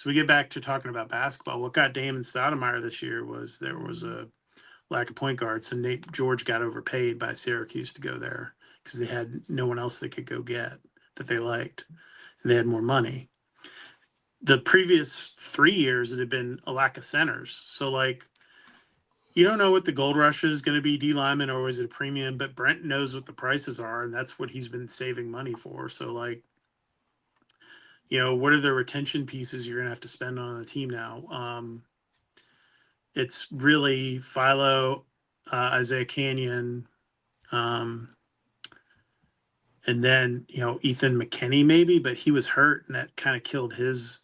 we get back to talking about basketball. What got Damon Stoudemire this year was there was a lack of point guards. So Nate George got overpaid by Syracuse to go there because they had no one else they could go get that they liked. And they had more money. The previous 3 years, it had been a lack of centers. So like, you don't know what the gold rush is going to be, D lineman, or is it a premium? But Brent knows what the prices are, and that's what he's been saving money for. So, like, you know, what are the retention pieces you're going to have to spend on the team now? It's really Philo, Isaiah Canyon, and then, you know, Ethan McKinney maybe, but he was hurt, and that kind of killed his.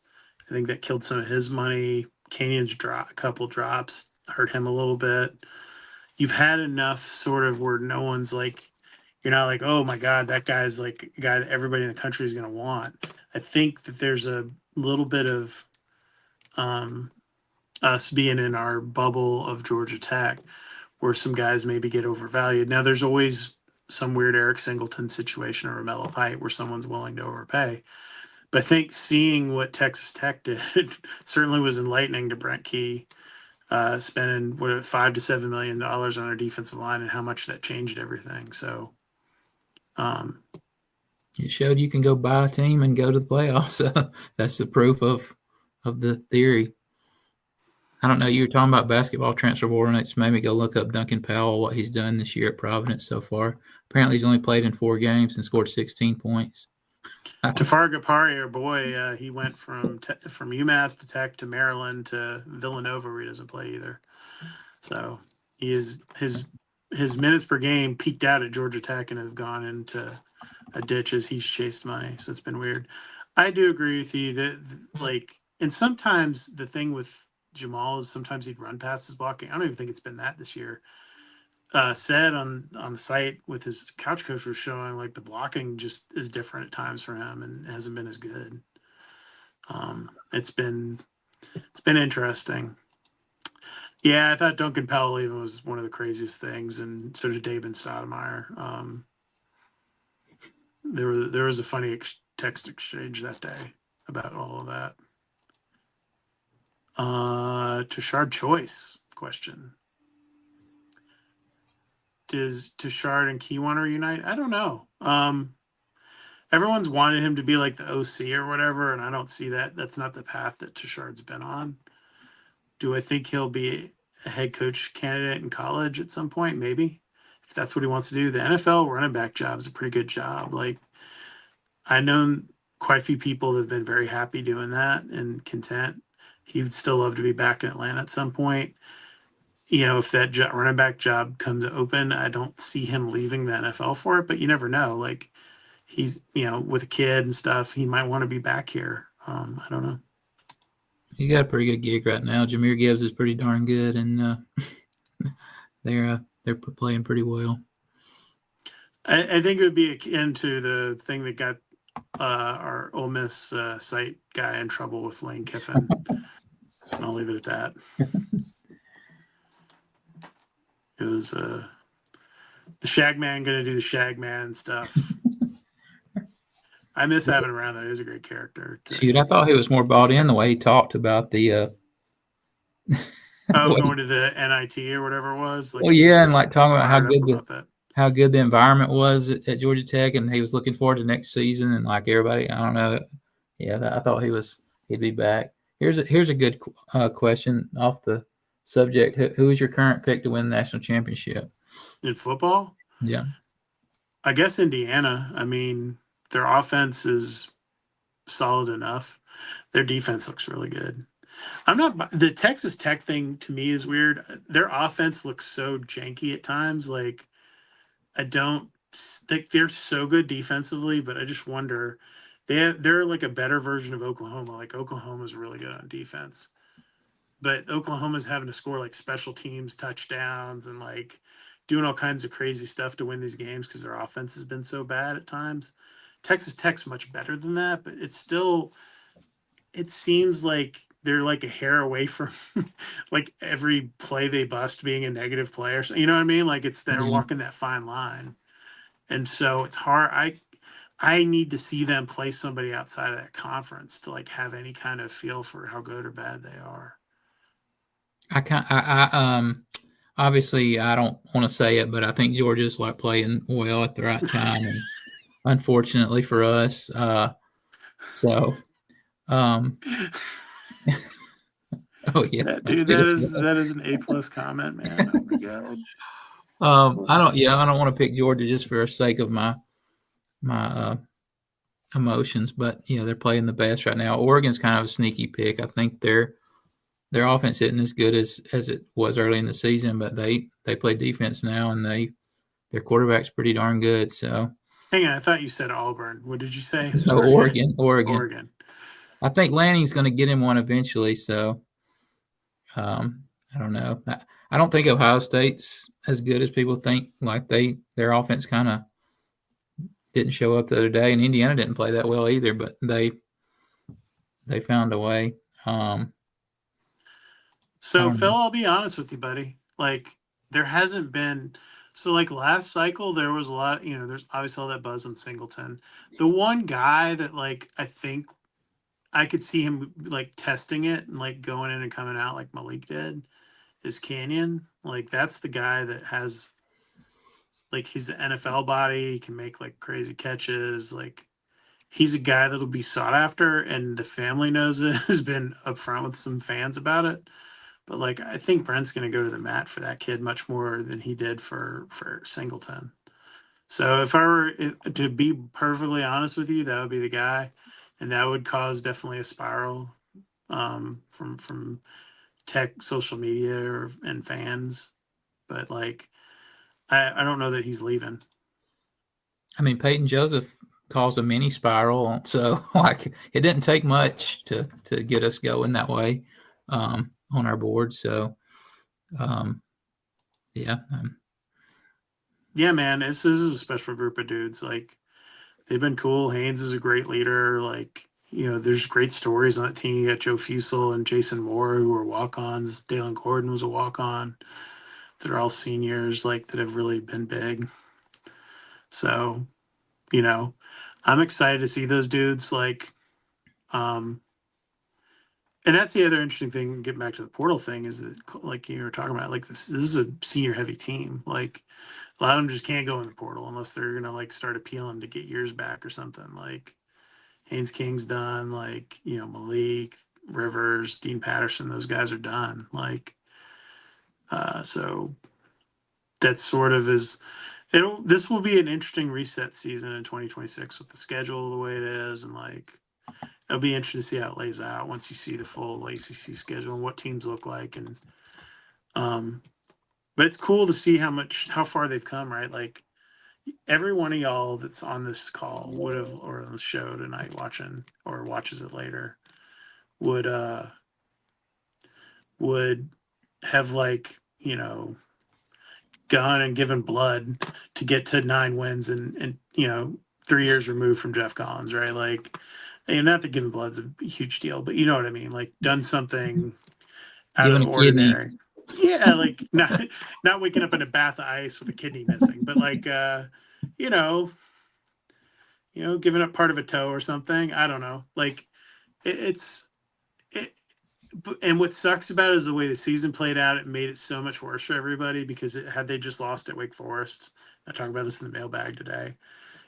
I think that killed some of his money. Canyon's a couple drops hurt him a little bit. You've had enough sort of where no one's like, you're not like, oh my God, that guy's like a guy that everybody in the country is going to want. I think that there's a little bit of us being in our bubble of Georgia Tech where some guys maybe get overvalued. Now, there's always some weird Eric Singleton situation or a Mellow Height where someone's willing to overpay. But I think seeing what Texas Tech did certainly was enlightening to Brent Key. Spending $5 to $7 million on our defensive line and how much that changed everything. So, it showed you can go buy a team and go to the playoffs. That's the proof of the theory. I don't know. You were talking about basketball transfer portal, and it just made me go look up Duncan Powell, what he's done this year at Providence so far. Apparently, he's only played in 4 games and scored 16 points. Tafar Gapari, our boy, he went from UMass to Tech to Maryland to Villanova, where he doesn't play either. So he is his minutes per game peaked out at Georgia Tech and have gone into a ditch as he's chased money. So it's been weird. I do agree with you that like, and sometimes the thing with Jamal is sometimes he'd run past his blocking. I don't even think it's been that this year. Said on the site with his couch coach was showing like the blocking just is different at times for him and hasn't been as good. It's been interesting. Yeah, I thought Duncan Powell even was one of the craziest things, and so did Damon Stoudemire. There was a funny text exchange that day about all of that. Tashard choice question. Does Tashard and Keywan reunite? I don't know. Everyone's wanted him to be like the OC or whatever, and I don't see that. That's not the path that Tashard's been on. Do I think he'll be a head coach candidate in college at some point? Maybe, if that's what he wants to do. The NFL running back job is a pretty good job. Like, I know quite a few people that have been very happy doing that and content. He would still love to be back in Atlanta at some point. If that running back job comes open, I don't see him leaving the NFL for it, but you never know. Like, he's, with a kid and stuff, he might want to be back here. I don't know. He's got a pretty good gig right now. Jameer Gibbs is pretty darn good, and they're playing pretty well. I think it would be akin to the thing that got our Ole Miss site guy in trouble with Lane Kiffin. And I'll leave it at that. It was the Shagman going to do the Shagman stuff. I miss having him around, though. He was a great character. Shoot, I thought he was more bought in the way he talked about the going to the NIT or whatever it was. Like, and like talking about how good the environment was at Georgia Tech, and he was looking forward to next season, and like everybody, I don't know. Yeah, I thought he'd be back. Here's a good question off the subject. Who is your current pick to win the national championship in football? Yeah, I guess Indiana. I mean, their offense is solid enough. Their defense looks really good. The Texas Tech thing to me is weird. Their offense looks so janky at times. Like, I don't think they're so good defensively, but I just wonder they're like a better version of Oklahoma. Like, Oklahoma's really good on defense, but Oklahoma's having to score like special teams touchdowns and like doing all kinds of crazy stuff to win these games because their offense has been so bad at times. Texas Tech's much better than that, but it seems like they're like a hair away from like every play they bust being a negative play or something. You know what I mean? Like, they're walking that fine line. And so it's hard. I need to see them play somebody outside of that conference to like have any kind of feel for how good or bad they are. Obviously I don't want to say it, but I think Georgia's like playing well at the right time, and unfortunately for us, oh yeah, dude, that is an A+ comment, man. Oh my god. I don't want to pick Georgia just for the sake of my emotions, but they're playing the best right now. Oregon's kind of a sneaky pick. I think their offense isn't as good as it was early in the season, but they play defense now, and their quarterback's pretty darn good. So hang on, I thought you said Auburn. What did you say? No, Oregon. I think Lanning's going to get him one eventually. So I don't know. I don't think Ohio State's as good as people think. Like, their offense kind of didn't show up the other day, and Indiana didn't play that well either, but they found a way. So Phil, I'll be honest with you, buddy. Like, there hasn't been, so like last cycle there was a lot, there's obviously all that buzz on Singleton. The one guy that like I think I could see him like testing it and like going in and coming out like Malik did is Canyon. Like, that's the guy that has like, he's an NFL body, he can make like crazy catches. Like, he's a guy that'll be sought after, and the family knows it, has been upfront with some fans about it. But like, I think Brent's going to go to the mat for that kid much more than he did for Singleton. So if I were to be perfectly honest with you, that would be the guy, and that would cause definitely a spiral from tech, social media, and fans. But like, I don't know that he's leaving. I mean, Peyton Joseph caused a mini spiral, so like it didn't take much to get us going that way on our board. So yeah. Yeah, man, this is a special group of dudes. Like, they've been cool. Haynes is a great leader. Like, there's great stories on that team. You got Joe Fusel and Jason Moore, who were walk-ons. Dalen Gordon was a walk-on. They're all seniors, like, that have really been big. So, I'm excited to see those dudes. Like, And that's the other interesting thing, getting back to the portal thing, is that, like you were talking about, like this is a senior heavy team. Like a lot of them just can't go in the portal unless they're gonna like start appealing to get years back or something. Like Haynes King's done, like, you know, Malik, Rivers, Dean Patterson, those guys are done. Like so that sort of is this will be an interesting reset season in 2026 with the schedule the way it is, and like it'll be interesting to see how it lays out once you see the full ACC schedule and what teams look like. And but it's cool to see how far they've come, right? Like every one of y'all that's on this call would have, or on the show tonight watching or watches it later, would have, like, you know, gone and given blood to get to 9 wins and you know, 3 years removed from Jeff Collins, right? Like, and not that giving blood's a huge deal, but you know what I mean? Like done something out of Giving the a kidney. ordinary. Yeah, like not waking up in a bath of ice with a kidney missing, but like you know, giving up part of a toe or something. I don't know. Like it's it, and what sucks about it is the way the season played out. It made it so much worse for everybody because had they just lost at Wake Forest, I talked about this in the mailbag today.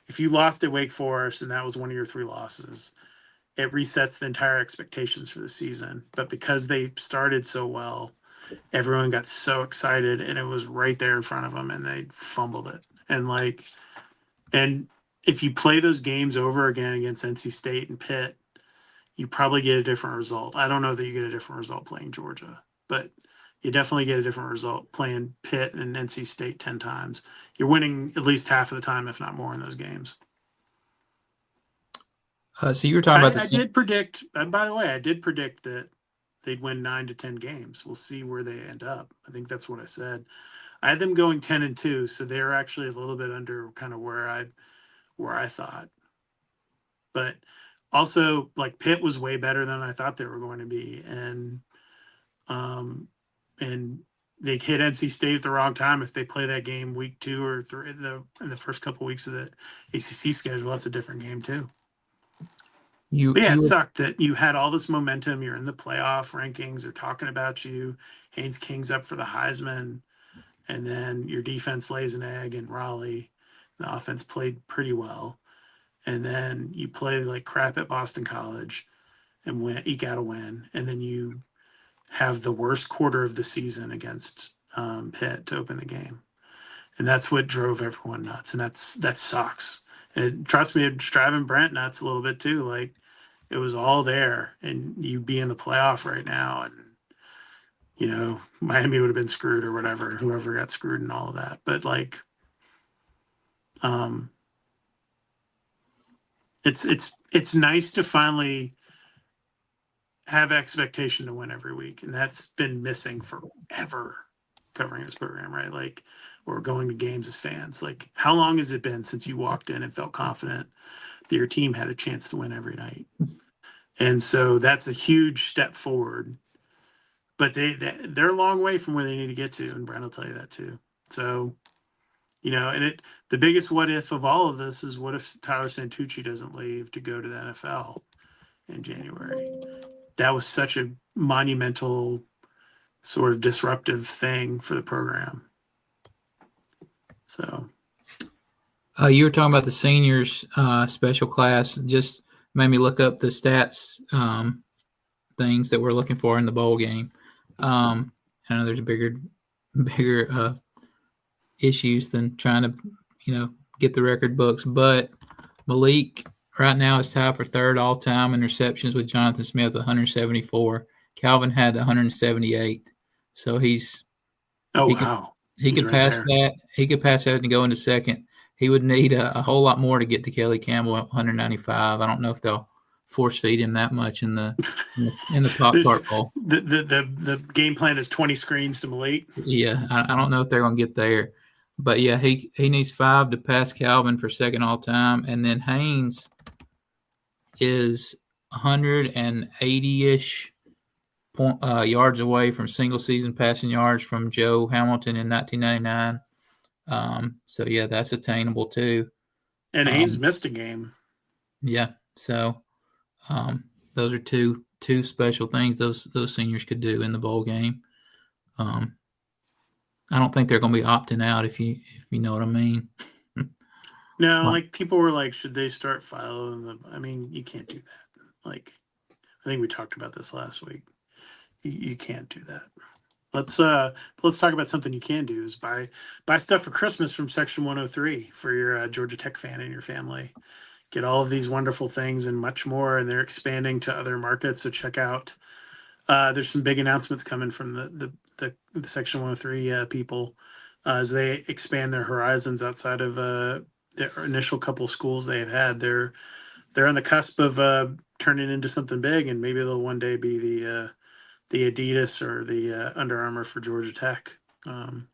If you lost at Wake Forest and that was one of your 3 losses, it resets the entire expectations for the season. But because they started so well, everyone got so excited and it was right there in front of them and they fumbled it. And if you play those games over again against NC State and Pitt, you probably get a different result. I don't know that you get a different result playing Georgia, but you definitely get a different result playing Pitt and NC State 10 times. You're winning at least half of the time, if not more, in those games. So you were talking about I did predict, by the way, I did predict that they'd win 9 to 10 games. We'll see where they end up. I think that's what I said. I had them going 10-2, so they're actually a little bit under kind of where I thought. But also, like, Pitt was way better than I thought they were going to be, and they hit NC State at the wrong time. If they play that game week 2 or 3, in the first couple of weeks of the ACC schedule, that's a different game too. But yeah, it sucked that you had all this momentum. You're in the playoff rankings. They're talking about you. Haynes King's up for the Heisman. And then your defense lays an egg in Raleigh. The offense played pretty well. And then you play like crap at Boston College and eke out a win. And then you have the worst quarter of the season against Pitt to open the game. And that's what drove everyone nuts. And that sucks. And trust me, it's driving Brent nuts a little bit too. Like, it was all there, and you'd be in the playoff right now, and you know, Miami would have been screwed or whatever, whoever got screwed and all of that. But like, it's nice to finally have expectation to win every week, and that's been missing forever covering this program, right? Like, or going to games as fans. Like, how long has it been since you walked in and felt confident that your team had a chance to win every night? And so that's a huge step forward. But they're a long way from where they need to get to, and Brent will tell you that too. So, you know, and the biggest what if of all of this is, what if Tyler Santucci doesn't leave to go to the NFL in January? That was such a monumental, sort of disruptive thing for the program. So, you were talking about the seniors special class. Just made me look up the stats things that we're looking for in the bowl game. I know there's bigger issues than trying to, get the record books, but Malik right now is tied for third all time in receptions with Jonathan Smith, 174. Calvin had 178. So he could pass that. He could pass that and go into second. He would need a whole lot more to get to Kelly Campbell at 195. I don't know if they'll force feed him that much in the Pop-Tart Bowl. The game plan is 20 screens to Malik. Yeah, I don't know if they're going to get there. But, yeah, he needs 5 to pass Calvin for second all-time. And then Haynes is 180-ish yards away from single-season passing yards from Joe Hamilton in 1999. So, yeah, that's attainable too. And Haynes missed a game. Yeah, so those are two two special things those seniors could do in the bowl game. I don't think they're going to be opting out, if you know what I mean. No, like people were like, should they start filing them? I mean, you can't do that. Like, I think we talked about this last week. You can't do that. Let's talk about something you can do is buy stuff for Christmas from Section 103 for your Georgia Tech fan in your family. Get all of these wonderful things and much more, and they're expanding to other markets. So check out. There's some big announcements coming from the Section 103 people as they expand their horizons outside of their initial couple schools they've had. They're on the cusp of turning into something big, and maybe they'll one day be the Adidas or the Under Armour for Georgia Tech when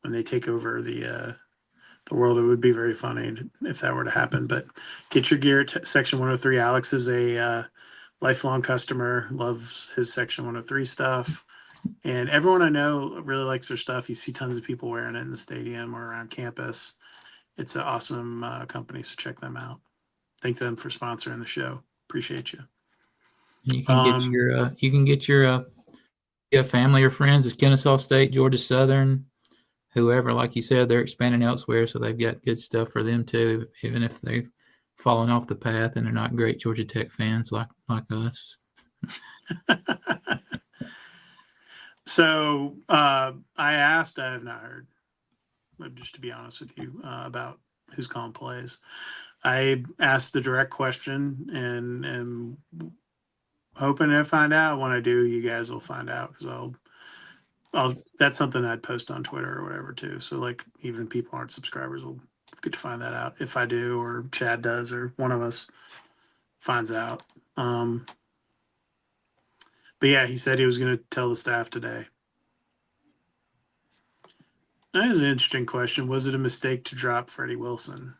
they take over the world. It would be very funny if that were to happen. But get your gear at Section 103. Alex is a lifelong customer, loves his Section 103 stuff. And everyone I know really likes their stuff. You see tons of people wearing it in the stadium or around campus. It's an awesome company, so check them out. Thank them for sponsoring the show. Appreciate you. And you can get your family or friends at Kennesaw State, Georgia Southern, whoever. Like you said, they're expanding elsewhere, so they've got good stuff for them too, even if they've fallen off the path and they're not great Georgia Tech fans like us. So I asked, I have not heard, just to be honest with you, about who's calling plays. I asked the direct question and am hoping to find out. When I do, you guys will find out, because I'll that's something I'd post on Twitter or whatever too. So like even people aren't subscribers will get to find that out if I do, or Chad does, or one of us finds out. But yeah, he said he was going to tell the staff today. That is an interesting question. Was it a mistake to drop Freddie Wilson?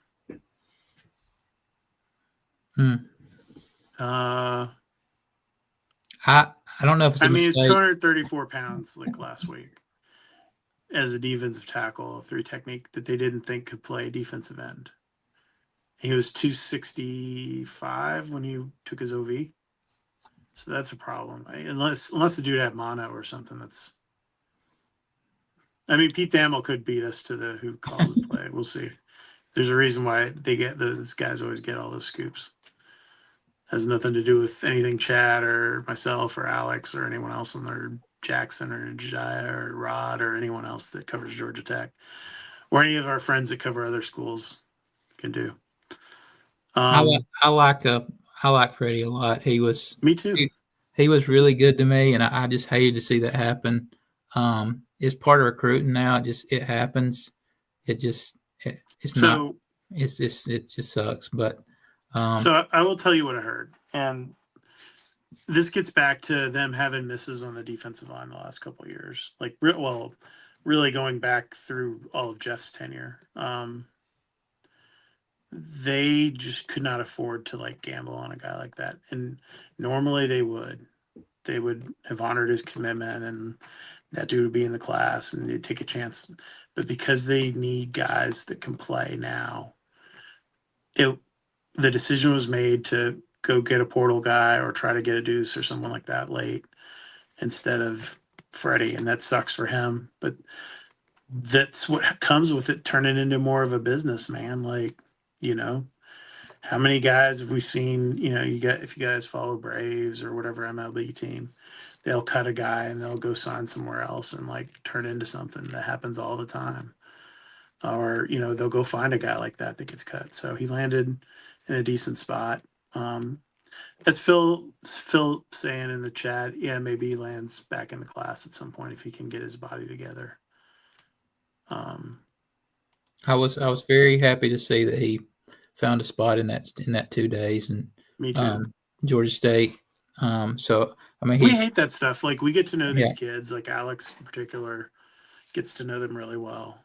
I don't know if it's a mistake. It's 234 pounds like last week as a defensive tackle, through technique that they didn't think could play defensive end. He was 265 when he took his OV. So that's a problem. Unless the dude had mono or something. Pete Thamel could beat us to the who calls it play. We'll see. There's a reason why these guys always get all those scoops. Has nothing to do with anything Chad or myself or Alex or anyone else on there, Jackson or Jaya or Rod or anyone else that covers Georgia Tech, or any of our friends that cover other schools can do. I like Freddie a lot. He was me too. He was really good to me, and I just hated to see that happen. It's part of recruiting now. It happens. It just sucks. But so I will tell you what I heard, and this gets back to them having misses on the defensive line the last couple of years. Like, really going back through all of Jeff's tenure. They just could not afford to like gamble on a guy like that. And normally they would have honored his commitment, and that dude would be in the class and they'd take a chance. But because they need guys that can play now, the decision was made to go get a portal guy or try to get a Deuce or someone like that late instead of Freddie. And that sucks for him. But that's what comes with it turning into more of a business, man. Like, how many guys have we seen? If you guys follow Braves or whatever MLB team, they'll cut a guy and they'll go sign somewhere else and like turn into something. That happens all the time. Or they'll go find a guy like that gets cut. So he landed in a decent spot. As Phil saying in the chat, yeah, maybe he lands back in the class at some point if he can get his body together. I was very happy to see that he found a spot in that 2 days, and me too. Georgia State. So we hate that stuff. Like, we get to know these Yeah. kids, like Alex in particular gets to know them really well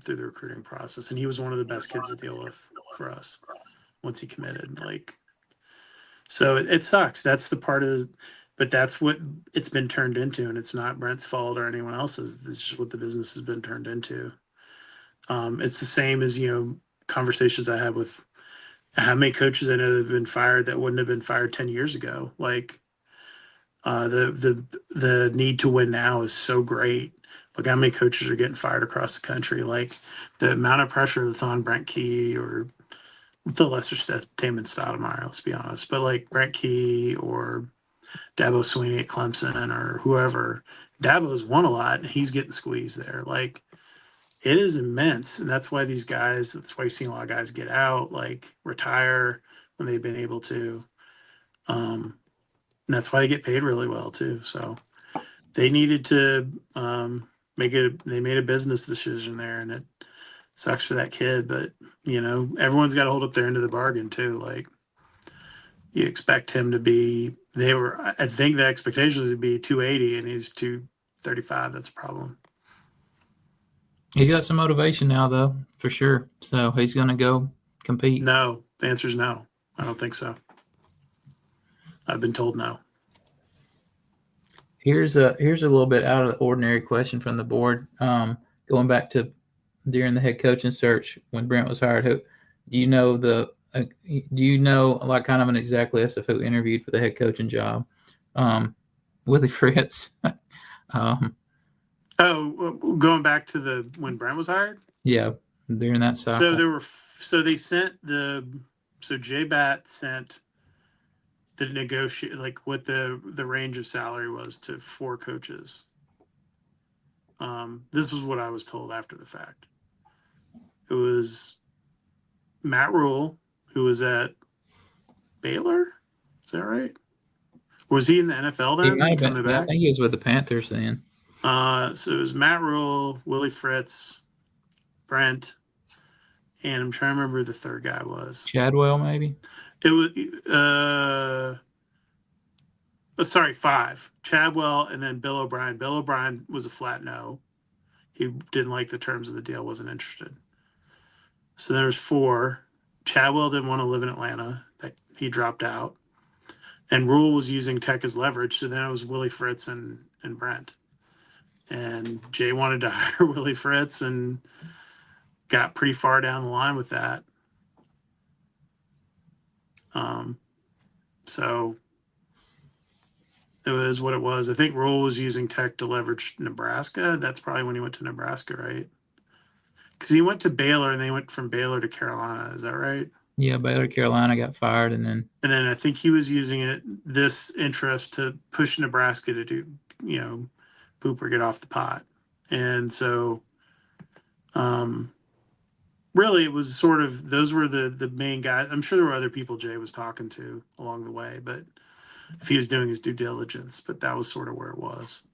through the recruiting process, and he was one of the best kids to deal with for us once he committed. Like, so it sucks. That's the part of but that's what it's been turned into, and it's not Brent's fault or anyone else's. This is just what the business has been turned into. It's the same as conversations I had with how many coaches I know that have been fired that wouldn't have been fired 10 years ago. Like, The need to win now is so great. Look how many coaches are getting fired across the country. Like the amount of pressure that's on Brent Key or the lesser Damon Stoudemire, let's be honest, but like Brent Key or Dabo Sweeney at Clemson or whoever. Dabo's won a lot and he's getting squeezed there. Like it is immense. And that's why these guys, that's why you've seen a lot of guys get out, like retire when they've been able to. And that's why they get paid really well too. So they needed to they made a business decision there, and it sucks for that kid. But everyone's got to hold up their end of the bargain too. Like you expect him to be. I think the expectation was to be 280, and he's 235. That's a problem. He's got some motivation now, though, for sure. So he's going to go compete. No, the answer is no. I don't think so. I've been told no. Here's a little bit out of the ordinary question from the board. Going back to during the head coaching search when Brent was hired, do you know like kind of an exact list of who interviewed for the head coaching job? Willie Fritz. Going back to when Brent was hired? Yeah, during that cycle. So J-Bat sent the negotiate like what the range of salary was to 4 coaches. This was what I was told after the fact. It was Matt Rule, who was at Baylor. Is that right? Was he in the NFL then? He might have been, I think he was with the Panthers then. So it was Matt Rule, Willie Fritz, Brent, and I'm trying to remember who the third guy was. Chadwell, maybe? It was 5. Chadwell and then Bill O'Brien. Bill O'Brien was a flat no. He didn't like the terms of the deal, wasn't interested. So there was 4. Chadwell didn't want to live in Atlanta. He dropped out. And Rule was using Tech as leverage. So then it was Willie Fritz and Brent. And Jay wanted to hire Willie Fritz and got pretty far down the line with that. So it was what it was. I think Rule was using Tech to leverage Nebraska. That's probably when he went to Nebraska, right? Because he went to Baylor and they went from Baylor to Carolina. Is that right? Yeah, Baylor, Carolina got fired, and then I think he was using this interest to push Nebraska to do, poop or get off the pot. And so, really, it was sort of those were the main guys. I'm sure there were other people Jay was talking to along the way, but if he was doing his due diligence, but that was sort of where it was.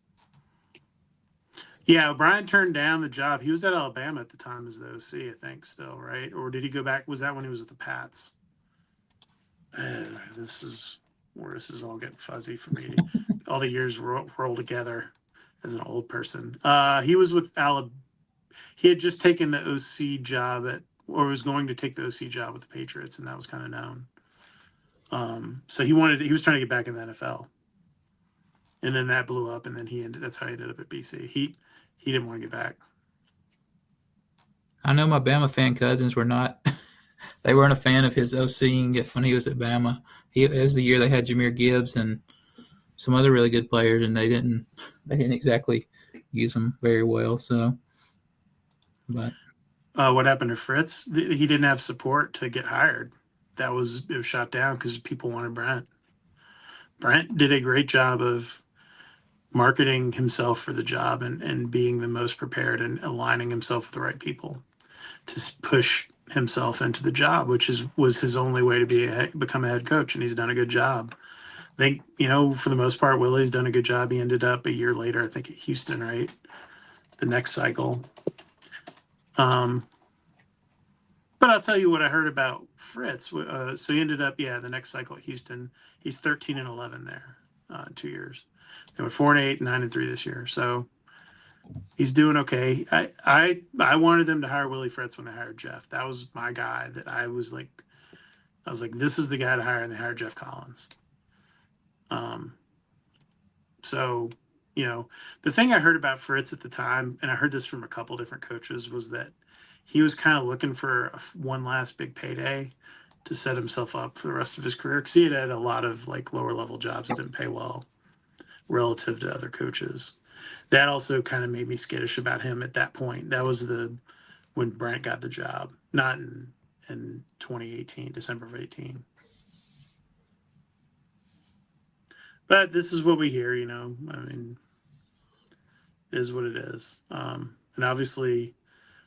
Yeah, O'Brien turned down the job. He was at Alabama at the time as the OC, I think, still, right? Or did he go back? Was that when he was with the Pats? This is where this is all getting fuzzy for me. All the years roll together as an old person. He was with Alabama. He had just taken the OC job or was going to take the OC job with the Patriots, and that was kind of known. So he was trying to get back in the NFL. And then that blew up, and then that's how he ended up at BC. He didn't want to get back. I know my Bama fan cousins were not they weren't a fan of his OCing when he was at Bama. As the year they had Jahmyr Gibbs and some other really good players, and they didn't exactly use them very well. So, but what happened to Fritz? He didn't have support to get hired. It was shot down because people wanted Brent. Brent did a great job of marketing himself for the job and being the most prepared and aligning himself with the right people to push himself into the job, which was his only way to become a head coach, and he's done a good job. I think, for the most part, Willie's done a good job. He ended up a year later, I think, at Houston, right? The next cycle. But I'll tell you what I heard about Fritz. So he ended up, the next cycle at Houston. He's 13-11 there, 2 years. They went 4-8, 9-3 this year. So he's doing okay. I wanted them to hire Willie Fritz when they hired Jeff. That was my guy that I was like, this is the guy to hire, and they hired Jeff Collins. So, the thing I heard about Fritz at the time, and I heard this from a couple different coaches, was that he was kind of looking for one last big payday to set himself up for the rest of his career, because he had a lot of like lower level jobs that didn't pay well. relative to other coaches. That also kind of made me skittish about him at that point. That was when Brent got the job, not in 2018, December of 18. But this is what we hear, I mean, it is what it is. And obviously,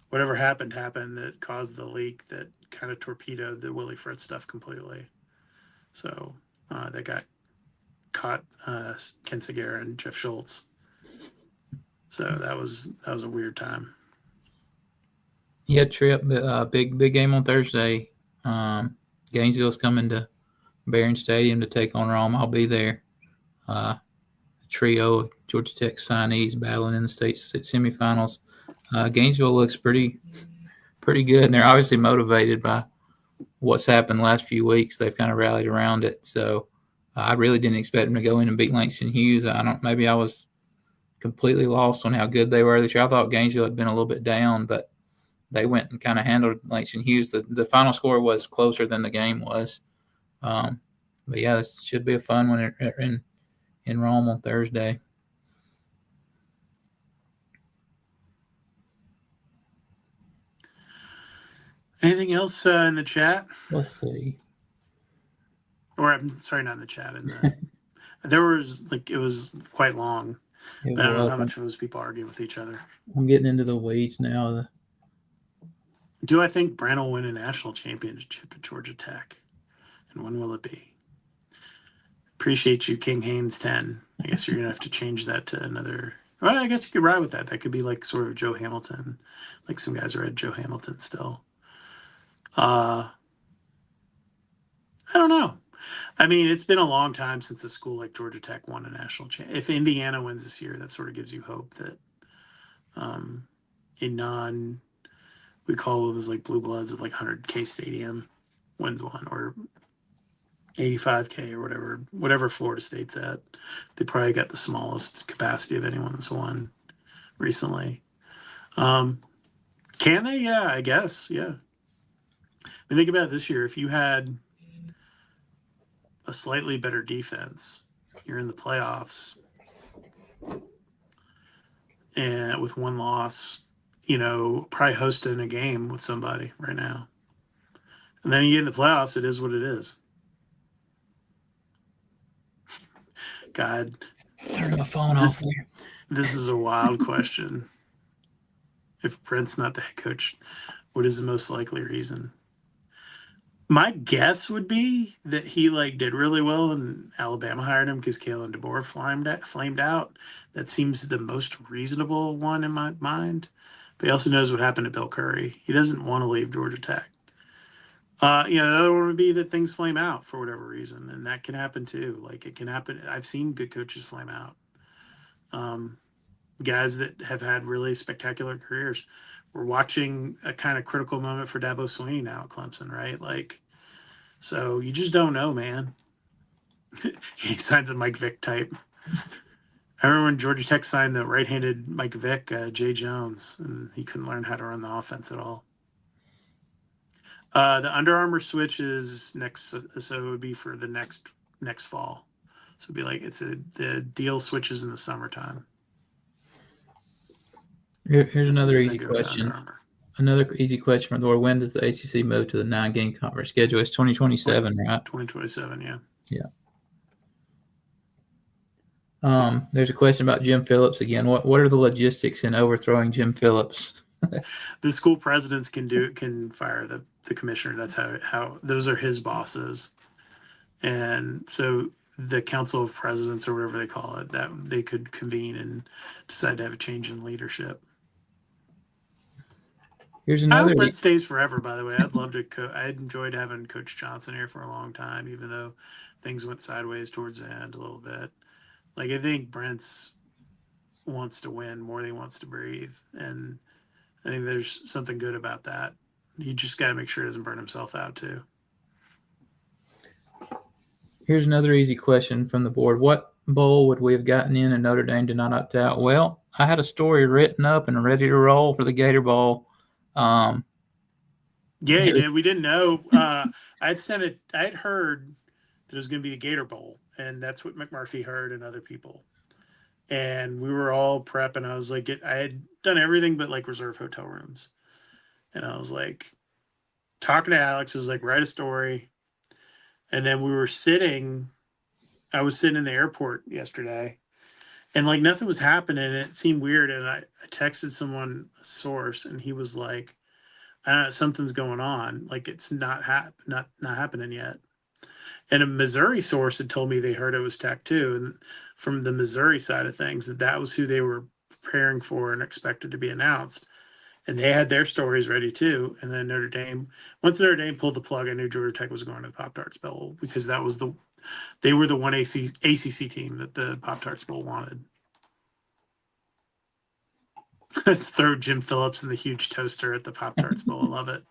whatever happened that caused the leak that kind of torpedoed the Willie Fritz stuff completely. So that got caught Ken Segura and Jeff Schultz. So that was a weird time. Yeah, Trip, big game on Thursday. Gainesville's coming to Barron Stadium to take on Rome. I'll be there. A trio of Georgia Tech signees battling in the state semifinals. Gainesville looks pretty good, and they're obviously motivated by what's happened the last few weeks. They've kind of rallied around it. So I really didn't expect them to go in and beat Langston Hughes. Maybe I was completely lost on how good they were this year. I thought Gainesville had been a little bit down, but they went and kind of handled Langston Hughes. The final score was closer than the game was. But yeah, this should be a fun one in Rome on Thursday. Anything else in the chat? Let's see. Or I'm sorry, not in the chat. There was it was quite long. I don't know how much of those people argue with each other. I'm getting into the weeds now. Do I think Brent will win a national championship at Georgia Tech? And when will it be? Appreciate you, King Haynes 10. I guess you're going to have to change that to another. Well, I guess you could ride with that. That could be like sort of Joe Hamilton. Like some guys are at Joe Hamilton still. I don't know. I mean, it's been a long time since a school like Georgia Tech won a national championship. If Indiana wins this year, that sort of gives you hope that we call those like blue bloods with like 100K stadium wins one, or 85K or whatever Florida State's at. They probably got the smallest capacity of anyone that's won recently. Can they? Yeah, I guess. Yeah. I mean, think about it this year. If you had a slightly better defense, you're in the playoffs, and with one loss, probably hosting a game with somebody right now. And then you get in the playoffs, it is what it is. God. Turn my phone off there. This is a wild question. If Brent's not the head coach, what is the most likely reason? My guess would be that he did really well and Alabama hired him because Kalen DeBoer flamed out. That seems the most reasonable one in my mind. But he also knows what happened to Bill Curry. He doesn't want to leave Georgia Tech. The other one would be that things flame out for whatever reason, and that can happen too. It can happen. I've seen good coaches flame out. Guys that have had really spectacular careers. We're watching a kind of critical moment for Dabo Swinney now at Clemson, right? So you just don't know, man. He signs a Mike Vick type. I remember when Georgia Tech signed the right-handed Mike Vick, Jay Jones, and he couldn't learn how to run the offense at all. The Under Armour switch is next, so it would be for the next fall. So it'd be the deal switches in the summertime. Here's another easy question. Another easy question from the board. When does the ACC move to the 9-game conference schedule? It's 2027, right? 2027, yeah. Yeah. There's a question about Jim Phillips again. What are the logistics in overthrowing Jim Phillips? The school presidents can fire the commissioner. That's how those are his bosses. And so the council of presidents, or whatever they call it, that they could convene and decide to have a change in leadership. Here's another. I hope Brent stays forever, by the way. I'd love to I enjoyed having Coach Johnson here for a long time, even though things went sideways towards the end a little bit. I think Brent's wants to win more than he wants to breathe. And I think there's something good about that. You just got to make sure he doesn't burn himself out too. Here's another easy question from the board. What bowl would we have gotten in and Notre Dame did not opt out? Well, I had a story written up and ready to roll for the Gator Bowl. Yeah, you did. We didn't know. I had heard that it was going to be the Gator Bowl, and that's what McMurphy heard and other people. and we were all prepping. I was like, I had done everything but like reserve hotel rooms, and I was like talking to Alex. Was like, write a story, and then we were sitting. I was sitting in the airport yesterday, and like nothing was happening. And it seemed weird, and I texted someone, a source, and he was like, I don't know, something's going on. Like it's not happening yet. And a Missouri source had told me they heard it was Tech too, and from the Missouri side of things, that was who they were preparing for and expected to be announced. And they had their stories ready too. And then Notre Dame, once Notre Dame pulled the plug, I knew Georgia Tech was going to the Pop-Tarts Bowl because they were the one ACC team that the Pop-Tarts Bowl wanted. Let's throw Jim Phillips in the huge toaster at the Pop-Tarts Bowl. I love it.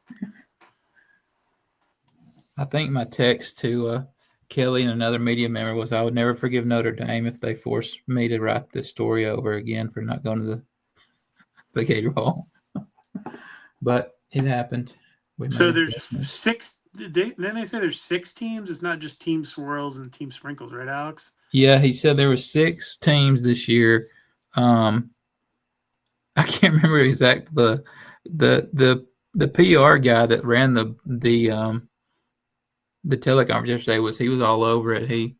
I think my text to Kelly and another media member was, I would never forgive Notre Dame if they forced me to write this story over again for not going to the Gator Bowl. But it happened. So there's 6. Then they say there's 6 teams. It's not just Team Swirls and Team Sprinkles, right, Alex? Yeah, he said there were 6 teams this year. I can't remember exactly the PR guy that ran the teleconference yesterday he was all over it. He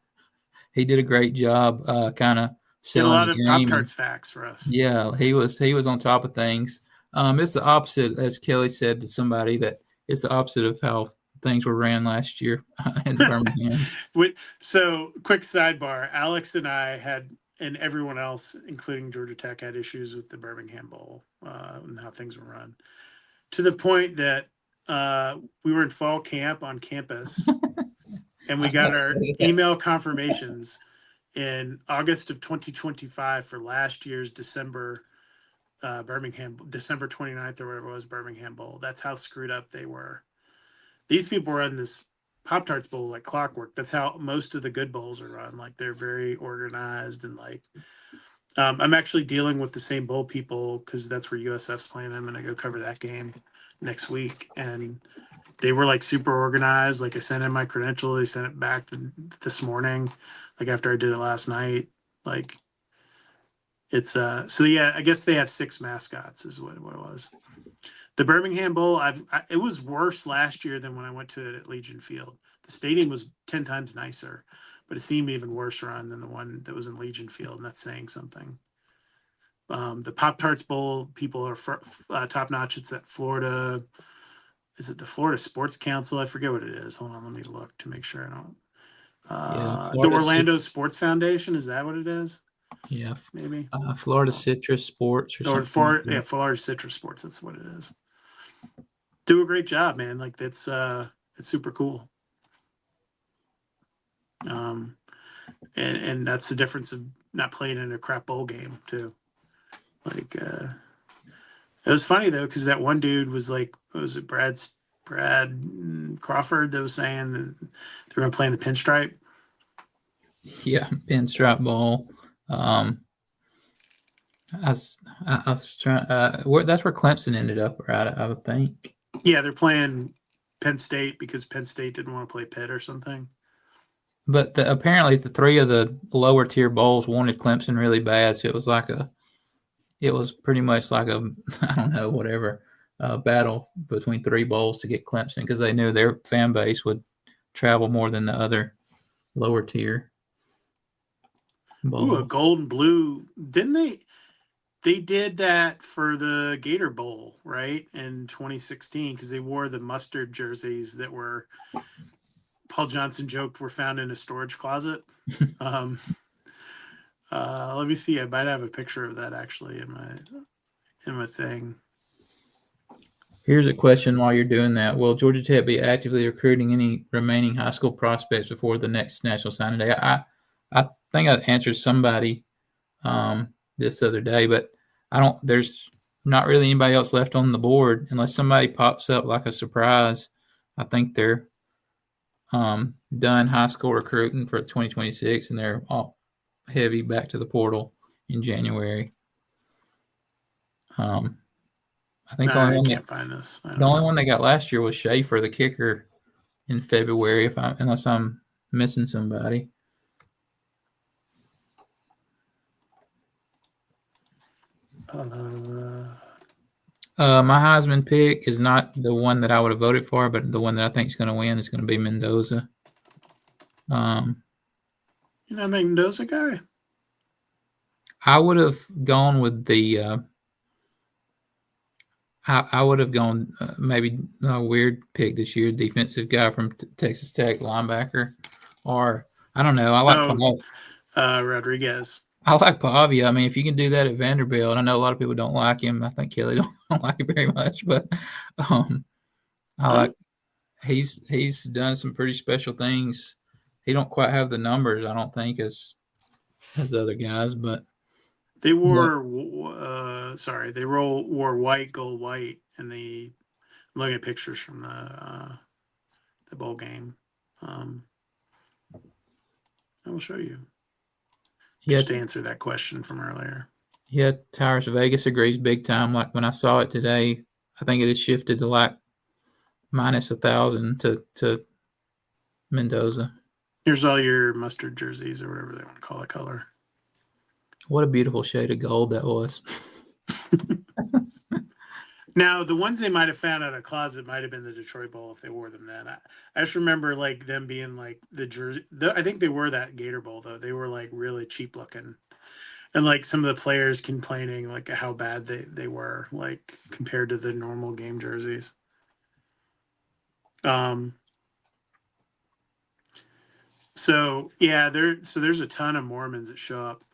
did a great job, kind of selling a lot the of game. Pop-Tarts facts for us. Yeah, he was on top of things. It's the opposite, as Kelly said to somebody, that it's the opposite of how things were ran last year in Birmingham. So, quick sidebar: Alex and I had, and everyone else, including Georgia Tech, had issues with the Birmingham Bowl and how things were run, to the point that we were in fall camp on campus, and we got our email confirmations in August of 2025 for last year's December December 29th or whatever it was, Birmingham Bowl. That's how screwed up they were. These people were in this Pop-Tarts Bowl like clockwork. That's how most of the good bowls are run. Like they're very organized, and like I'm actually dealing with the same bowl people because that's where USF's playing. I'm gonna go cover that game next week, and they were like super organized. Like I sent in my credential, they sent it back this morning, like after I did it last night. Like it's so yeah, I guess they have 6 mascots is what it was. The Birmingham Bowl, it was worse last year than when I went to it at Legion Field. The stadium was 10 times nicer, but it seemed even worse run than the one that was in Legion Field, and that's saying something. The Pop-Tarts Bowl people are top notch. It's at Florida. Is it the Florida Sports Council? I forget what it is. Hold on, let me look to make sure I don't. The Orlando Sports Foundation, is that what it is? Yeah, maybe Florida Citrus Sports or something. Yeah, Florida Citrus Sports. That's what it is. Do a great job, man. Like it's super cool. And that's the difference of not playing in a crap bowl game too. Like it was funny though, because that one dude was like, what was it, Brad Crawford, that was saying that they're gonna play in the pinstripe. Yeah, pinstripe bowl. I was trying. That's where Clemson ended up, right? I would think. Yeah, they're playing Penn State because Penn State didn't want to play Pitt or something. But apparently, the 3 of the lower tier bowls wanted Clemson really bad, so it was pretty much like a I don't know, whatever, battle between 3 bowls to get Clemson because they knew their fan base would travel more than the other lower tier bowls. Ooh, a gold and blue. Didn't they? They did that for the Gator Bowl, right, in 2016, because they wore the mustard jerseys that were, Paul Johnson joked, were found in a storage closet. Let me see. I might have a picture of that actually in my thing. Here's a question while you're doing that. Will Georgia Tech be actively recruiting any remaining high school prospects before the next National Signing Day? I think I answered somebody this other day, but there's not really anybody else left on the board unless somebody pops up like a surprise. I think they're done high school recruiting for 2026, and they're all heavy back to the portal in January. I think I can't find this. The only one they got last year was Schaefer, the kicker, in February, unless I'm missing somebody. My Heisman pick is not the one that I would have voted for, but the one that I think is going to win is going to be Mendoza. You're not a Mendoza guy? I would have gone with the. I would have gone maybe a weird pick this year, defensive guy from Texas Tech, linebacker, or I don't know. I like Rodriguez. I like Pavia. I mean, if you can do that at Vanderbilt, I know a lot of people don't like him. I think Kelly don't like him very much, but I like he's done some pretty special things. He don't quite have the numbers, I don't think, as the other guys, but they wore wore white, gold, white, and I'm looking at pictures from the bowl game. I will show you. Just to answer that question from earlier. Yeah, Tyrus Vegas agrees big time. Like when I saw it today, I think it has shifted to like minus 1,000 to Mendoza. Here's all your mustard jerseys or whatever they want to call that color. What a beautiful shade of gold that was. Now, the ones they might have found out of a closet might have been the Detroit Bowl if they wore them then. I just remember like them being like the jersey. I think they were that Gator Bowl though. They were like really cheap looking, and like some of the players complaining like how bad they were like compared to the normal game jerseys. So yeah, there's a ton of Mormons that show up.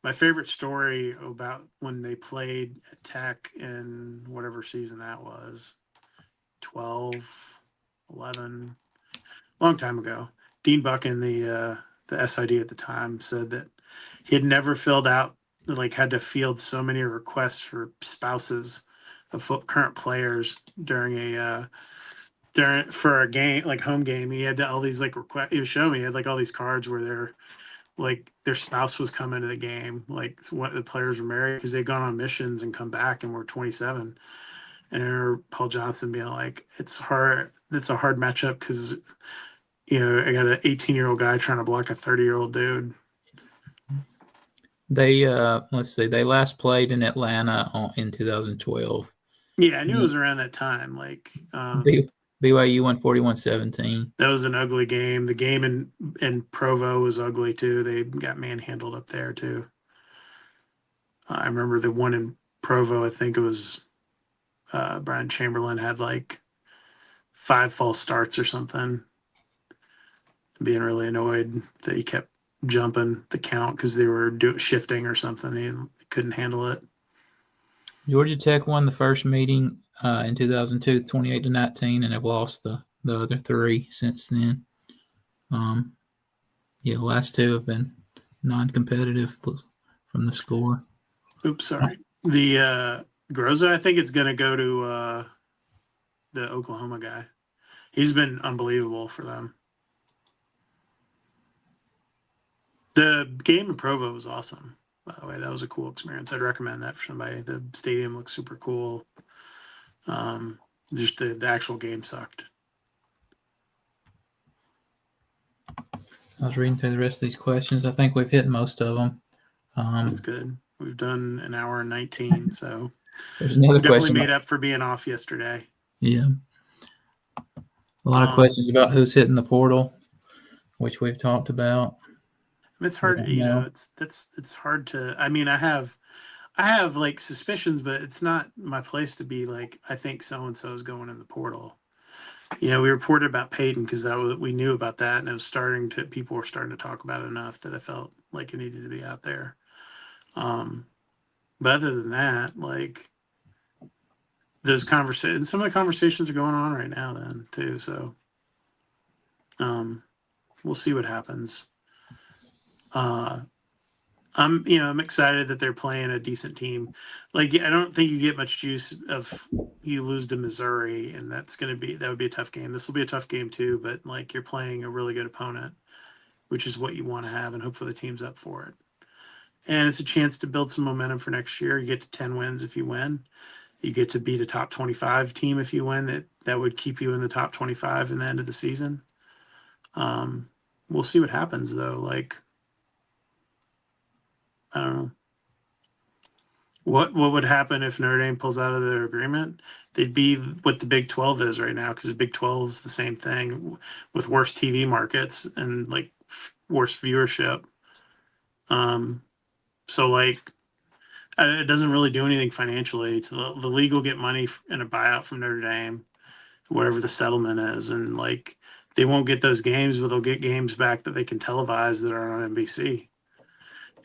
My favorite story about when they played at Tech in whatever season that was, 12, 11, long time ago. Dean Buchan, the SID at the time, said that he had never filled out, like had to field so many requests for spouses of current players for a game, like home game. He had all these like requests. He was showing me, he had like all these cards where they're like their spouse was coming to the game, like what the players were married because they'd gone on missions and come back and were 27. And I remember Paul Johnson being like, it's hard. It's a hard matchup because, I got an 18-year-old guy trying to block a 30-year-old dude. They let's see, they last played in Atlanta in 2012. Yeah, I knew it was around that time. Like BYU won 41-17. That was an ugly game. The game in Provo was ugly too. They got manhandled up there too. I remember the one in Provo. I think it was Brian Chamberlain had like 5 false starts or something. Being really annoyed that he kept jumping the count because they were shifting or something. He couldn't handle it. Georgia Tech won the first meeting in 2002, 28-19, and have lost the other 3 since then. The last 2 have been non-competitive from the score. Oops, sorry. The Groza, I think it's going to go to the Oklahoma guy. He's been unbelievable for them. The game in Provo was awesome, by the way. That was a cool experience. I'd recommend that for somebody. The stadium looks super cool. Just the actual game sucked. I was reading through the rest of these questions. I think we've hit most of them. That's good. We've done an hour and 19, so definitely made up for being off yesterday. Yeah. A lot of questions about who's hitting the portal, which we've talked about. It's hard, it's hard to. I mean, I have like suspicions, but it's not my place to be like, I think so and so is going in the portal. We reported about Peyton because we knew about that, and it was people were starting to talk about it enough that I felt like it needed to be out there. But other than that, like those conversations, some of the conversations are going on right now then too. So we'll see what happens. I'm excited that they're playing a decent team. Like, I don't think you get much juice if you lose to Missouri, and that would be a tough game. This will be a tough game too, but like you're playing a really good opponent, which is what you want to have, and hopefully the team's up for it. And it's a chance to build some momentum for next year. You get to 10 wins if you win. You get to beat a top 25 team if you win. That would keep you in the top 25 in the end of the season. We'll see what happens though. Like, I don't know. What would happen if Notre Dame pulls out of their agreement? They'd be what the Big 12 is right now, because the Big 12 is the same thing with worse TV markets and like worse viewership. So like it doesn't really do anything financially. To the league will get money in a buyout from Notre Dame, whatever the settlement is, and like they won't get those games, but they'll get games back that they can televise that are on NBC.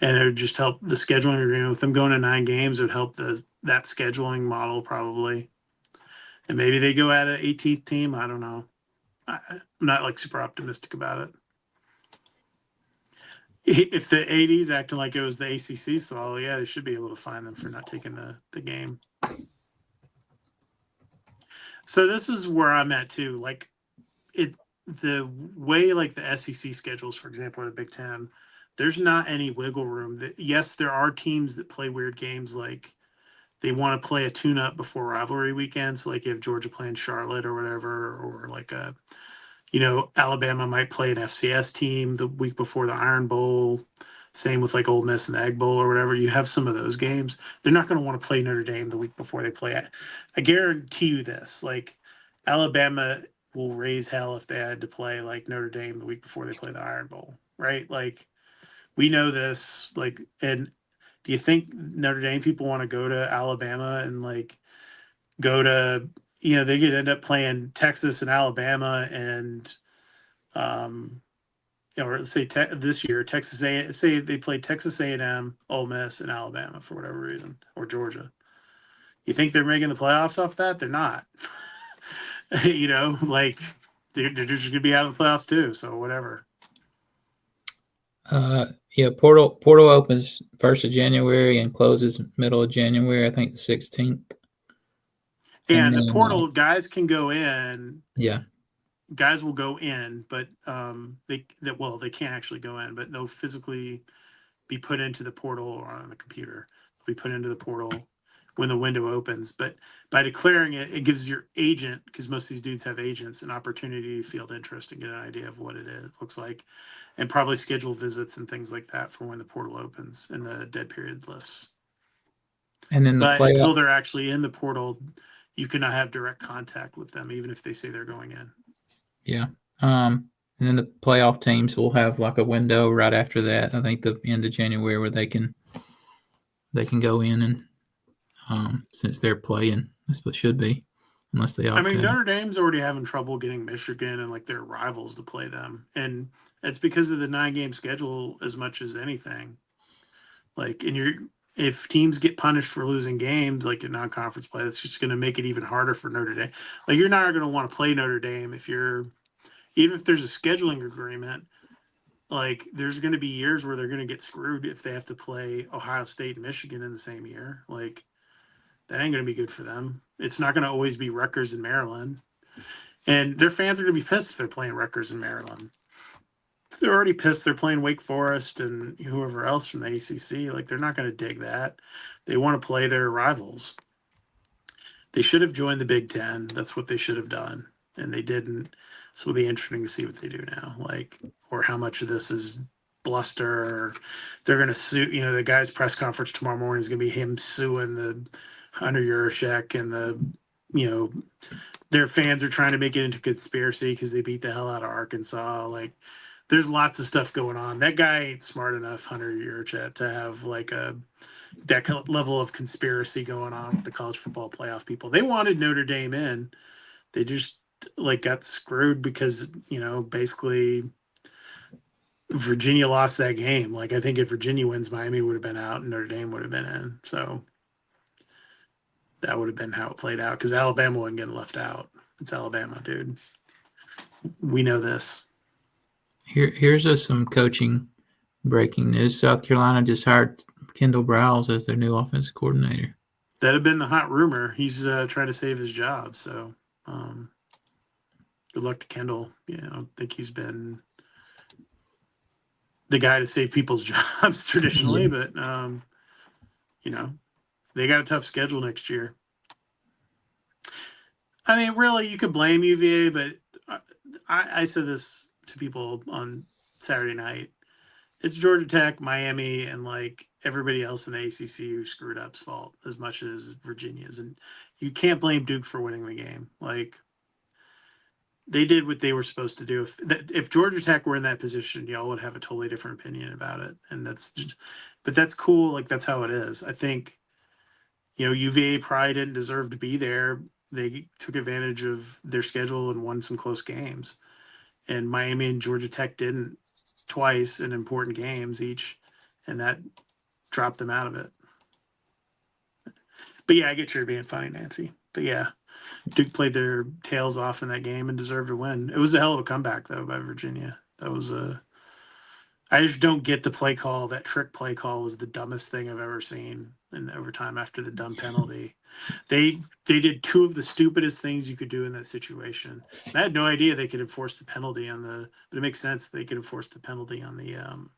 And it would just help the scheduling agreement with them going to 9 games. It would help that scheduling model probably, and maybe they go at an 18th team. I don't know. I'm not like super optimistic about it. If the AD's acting like it was the ACC, so yeah, they should be able to fine them for not taking the game. So this is where I'm at too. Like the way like the SEC schedules, for example, or the Big Ten, there's not any wiggle room. Yes, there are teams that play weird games, like they want to play a tune-up before rivalry weekends, so like you have Georgia playing Charlotte or whatever, or like Alabama might play an FCS team the week before the Iron Bowl. Same with like Ole Miss and the Egg Bowl or whatever. You have some of those games. They're not going to want to play Notre Dame the week before they play it. I guarantee you this. Like Alabama will raise hell if they had to play like Notre Dame the week before they play the Iron Bowl, right? Like we know this. Like, and do you think Notre Dame people want to go to Alabama and like go to they could end up playing Texas and Alabama and or say this year Texas A say they played Texas A&M, Ole Miss, and Alabama for whatever reason, or Georgia. You think they're making the playoffs off that? They're not. Like they're just gonna be out of the playoffs too. So whatever. Yeah, portal opens 1st of January and closes middle of January. I think the 16th. And the portal guys can go in. Yeah. Guys will go in, but they can't actually go in, but they'll physically be put into the portal or on the computer. They'll be put into the portal when the window opens. But by declaring it, it gives your agent, because most of these dudes have agents, an opportunity to field interest and get an idea of what it looks like, and probably schedule visits and things like that for when the portal opens and the dead period lifts. And then until they're actually in the portal, you cannot have direct contact with them, even if they say they're going in. Yeah. And then the playoff teams will have like a window right after that. I think the end of January where they can go in and since they're playing, that's what should be, unless they. Notre Dame's already having trouble getting Michigan and like their rivals to play them, and it's because of the 9-game schedule as much as anything. Like, if teams get punished for losing games, like in non-conference play, that's just going to make it even harder for Notre Dame. Like, you're not going to want to play Notre Dame even if there's a scheduling agreement. Like, there's going to be years where they're going to get screwed if they have to play Ohio State and Michigan in the same year. Like, that ain't going to be good for them. It's not going to always be Rutgers and Maryland. And their fans are going to be pissed if they're playing Rutgers and Maryland. They're already pissed they're playing Wake Forest and whoever else from the ACC. Like, they're not going to dig that. They want to play their rivals. They should have joined the Big Ten. That's what they should have done. And they didn't. So it'll be interesting to see what they do now. Like, or how much of this is bluster. Or they're going to sue. The guy's press conference tomorrow morning is going to be him suing the Hunter Yurachek and their fans are trying to make it into conspiracy because they beat the hell out of Arkansas. Like, there's lots of stuff going on. That guy ain't smart enough, Hunter Yurachek, to have like that level of conspiracy going on with the college football playoff people. They wanted Notre Dame in. They just got screwed because, basically Virginia lost that game. Like, I think if Virginia wins, Miami would have been out and Notre Dame would have been in. So that would have been how it played out, because Alabama wasn't getting left out. It's Alabama, dude. We know this. Here's some coaching breaking news. South Carolina just hired Kendall Browse as their new offensive coordinator. That had been the hot rumor. He's trying to save his job. So good luck to Kendall. I don't think he's been the guy to save people's jobs traditionally, but they got a tough schedule next year. I mean, really, you could blame UVA, but I said this to people on Saturday night, it's Georgia Tech, Miami, and like everybody else in the ACC who screwed up's fault as much as Virginia's, and you can't blame Duke for winning the game. Like they did what they were supposed to do. If Georgia Tech were in that position, y'all would have a totally different opinion about it, and but that's cool. Like that's how it is. I think UVA probably didn't deserve to be there. They took advantage of their schedule and won some close games, and Miami and Georgia Tech didn't twice in important games each, and that dropped them out of it. But yeah, I get you're being funny, Nancy. But yeah, Duke played their tails off in that game and deserved to win. It was a hell of a comeback though by Virginia. I just don't get the play call. That trick play call was the dumbest thing I've ever seen in overtime after the dumb penalty. They did two of the stupidest things you could do in that situation. And I had no idea they could enforce the penalty but it makes sense they could enforce the penalty on the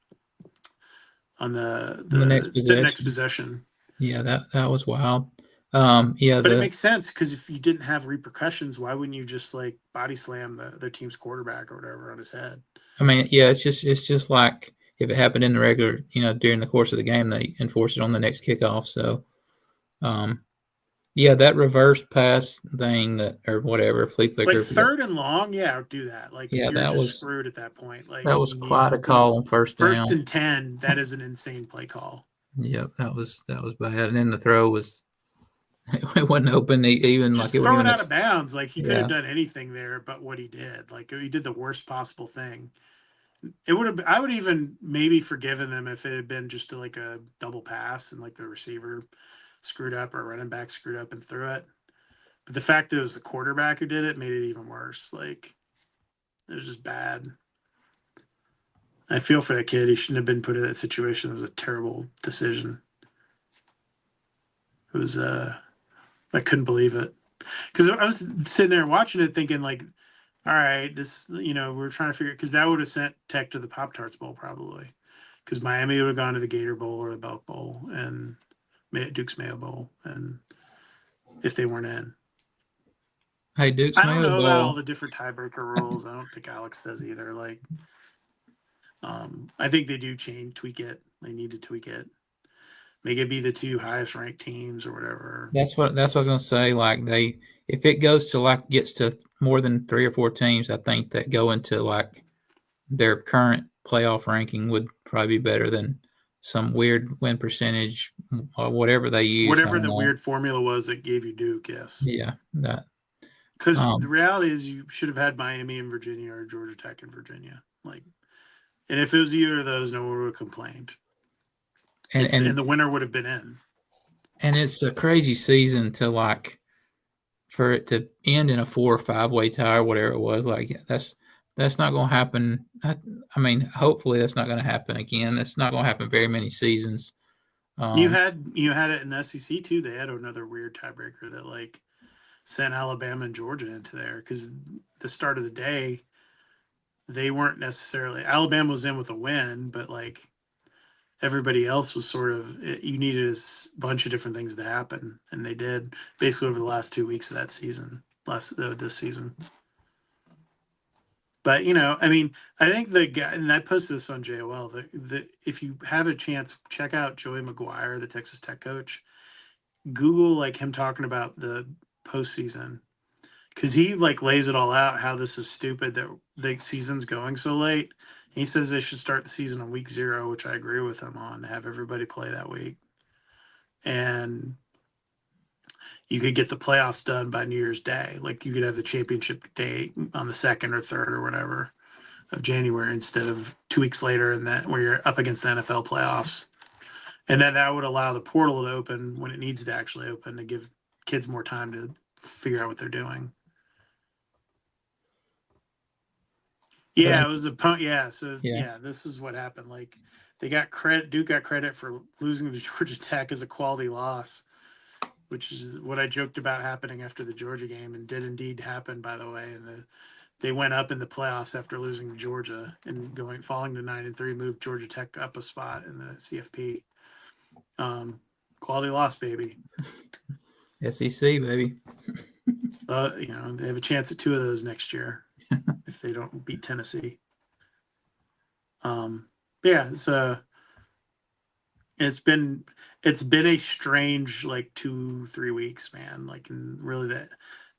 next possession. Yeah, that was wild. But it makes sense because if you didn't have repercussions, why wouldn't you just like body slam their team's quarterback or whatever on his head? I mean, yeah, it's just like if it happened in the regular, during the course of the game, they enforce it on the next kickoff. So, yeah, that reverse pass thing or whatever, flea flicker, like third and long, yeah, do that. Like, yeah, that was screwed at that point. Like that was quite a call on first down. First and 10, that is an insane play call. Yep, that was bad. And then the throw was. It wasn't open even just like throw it out of bounds. Like he could have done anything there, but what he did, like he did the worst possible thing. I would even maybe forgiven them if it had been just like a double pass and like the receiver screwed up or running back screwed up and threw it. But the fact that it was the quarterback who did it made it even worse. Like it was just bad. I feel for that kid. He shouldn't have been put in that situation. It was a terrible decision. It was I couldn't believe it because I was sitting there watching it thinking like, all right, this, we're trying to figure because that would have sent Tech to the Pop-Tarts Bowl probably because Miami would have gone to the Gator Bowl or the Belk Bowl and Duke's Mayo Bowl, and if they weren't in. Hey, Duke's Mayo Bowl. I don't know about all the different tiebreaker rules. I don't think Alex does either. Like, I think they do tweak it. They need to tweak it. Make it be the two highest ranked teams or whatever. That's what I was gonna say. Like if it goes to gets to more than 3 or 4 teams, I think that go into like their current playoff ranking would probably be better than some weird win percentage or whatever they use. Whatever the weird formula was that gave you Duke, yes. Yeah, that. Because the reality is you should have had Miami and Virginia or Georgia Tech and Virginia. And if it was either of those, no one would have complained. And the winner would have been in. And it's a crazy season for it to end in a 4 or 5-way tie or whatever it was. Like that's not going to happen. I mean, hopefully that's not going to happen again. That's not going to happen very many seasons. You had it in the SEC too. They had another weird tiebreaker that sent Alabama and Georgia into there because the start of the day they weren't necessarily. Alabama was in with a win, but everybody else was sort of, you needed a bunch of different things to happen, and they did basically over the last 2 weeks of that season, this season. But I think the guy, and I posted this on JOL. If you have a chance, check out Joey McGuire, the Texas Tech coach. Google him talking about the postseason because he lays it all out how this is stupid that the season's going so late. He says they should start the season on week 0, which I agree with him on, have everybody play that week. And you could get the playoffs done by New Year's Day. You could have the championship day on the 2nd or 3rd or whatever of January instead of 2 weeks later, and that where you're up against the NFL playoffs. And then that would allow the portal to open when it needs to actually open to give kids more time to figure out what they're doing. Yeah, it was a punt. Yeah, so this is what happened. They got credit. Duke got credit for losing to Georgia Tech as a quality loss, which is what I joked about happening after the Georgia game, and did indeed happen, by the way. And they went up in the playoffs after losing to Georgia and falling to 9-3, moved Georgia Tech up a spot in the CFP. Quality loss, baby. SEC, baby. They have a chance at 2 of those next year if they don't beat Tennessee. Yeah, it's been a strange like 2-3 weeks, man. Like, and really that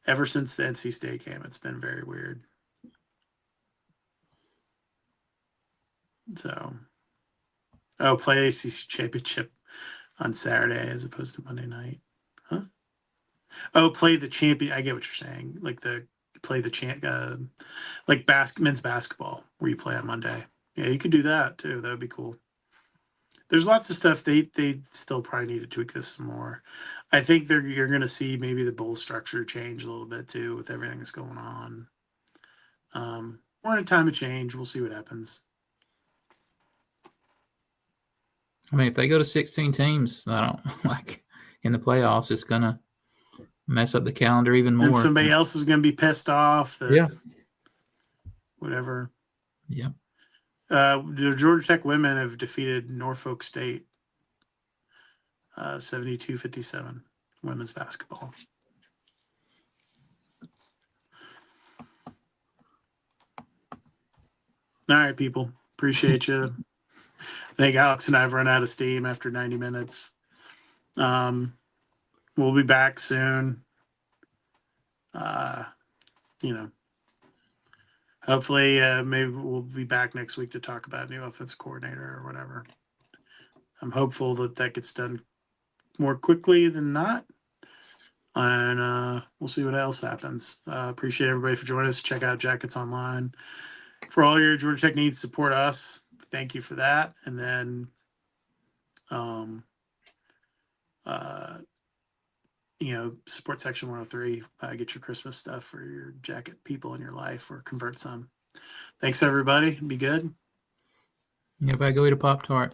ever since the NC State game, it's been very weird. So, play ACC championship on Saturday as opposed to Monday night, huh? Oh, play the champion. I get what you're saying. Like play the like men's basketball where you play on Monday. Yeah, you could do that too. That would be cool. There's lots of stuff they still probably need to tweak this some more. I think you're going to see maybe the bowl structure change a little bit too with everything that's going on. We're in a time of change. We'll see what happens. I mean, if they go to 16 teams, I don't like in the playoffs, it's gonna mess up the calendar even more. And somebody else is going to be pissed off. Yeah. Whatever. Yeah. The Georgia Tech women have defeated Norfolk State 72-57 women's basketball. All right, people. Appreciate you. I think Alex and I have run out of steam after 90 minutes. We'll be back soon. Hopefully, maybe we'll be back next week to talk about new offensive coordinator or whatever. I'm hopeful that gets done more quickly than not. And we'll see what else happens. Appreciate everybody for joining us. Check out Jacketsonline. For all your Georgia Tech needs, support us. Thank you for that. And then, support Section 103. Get your Christmas stuff for your jacket people in your life or convert some. Thanks, everybody. Be good. Everybody go eat a Pop-Tart.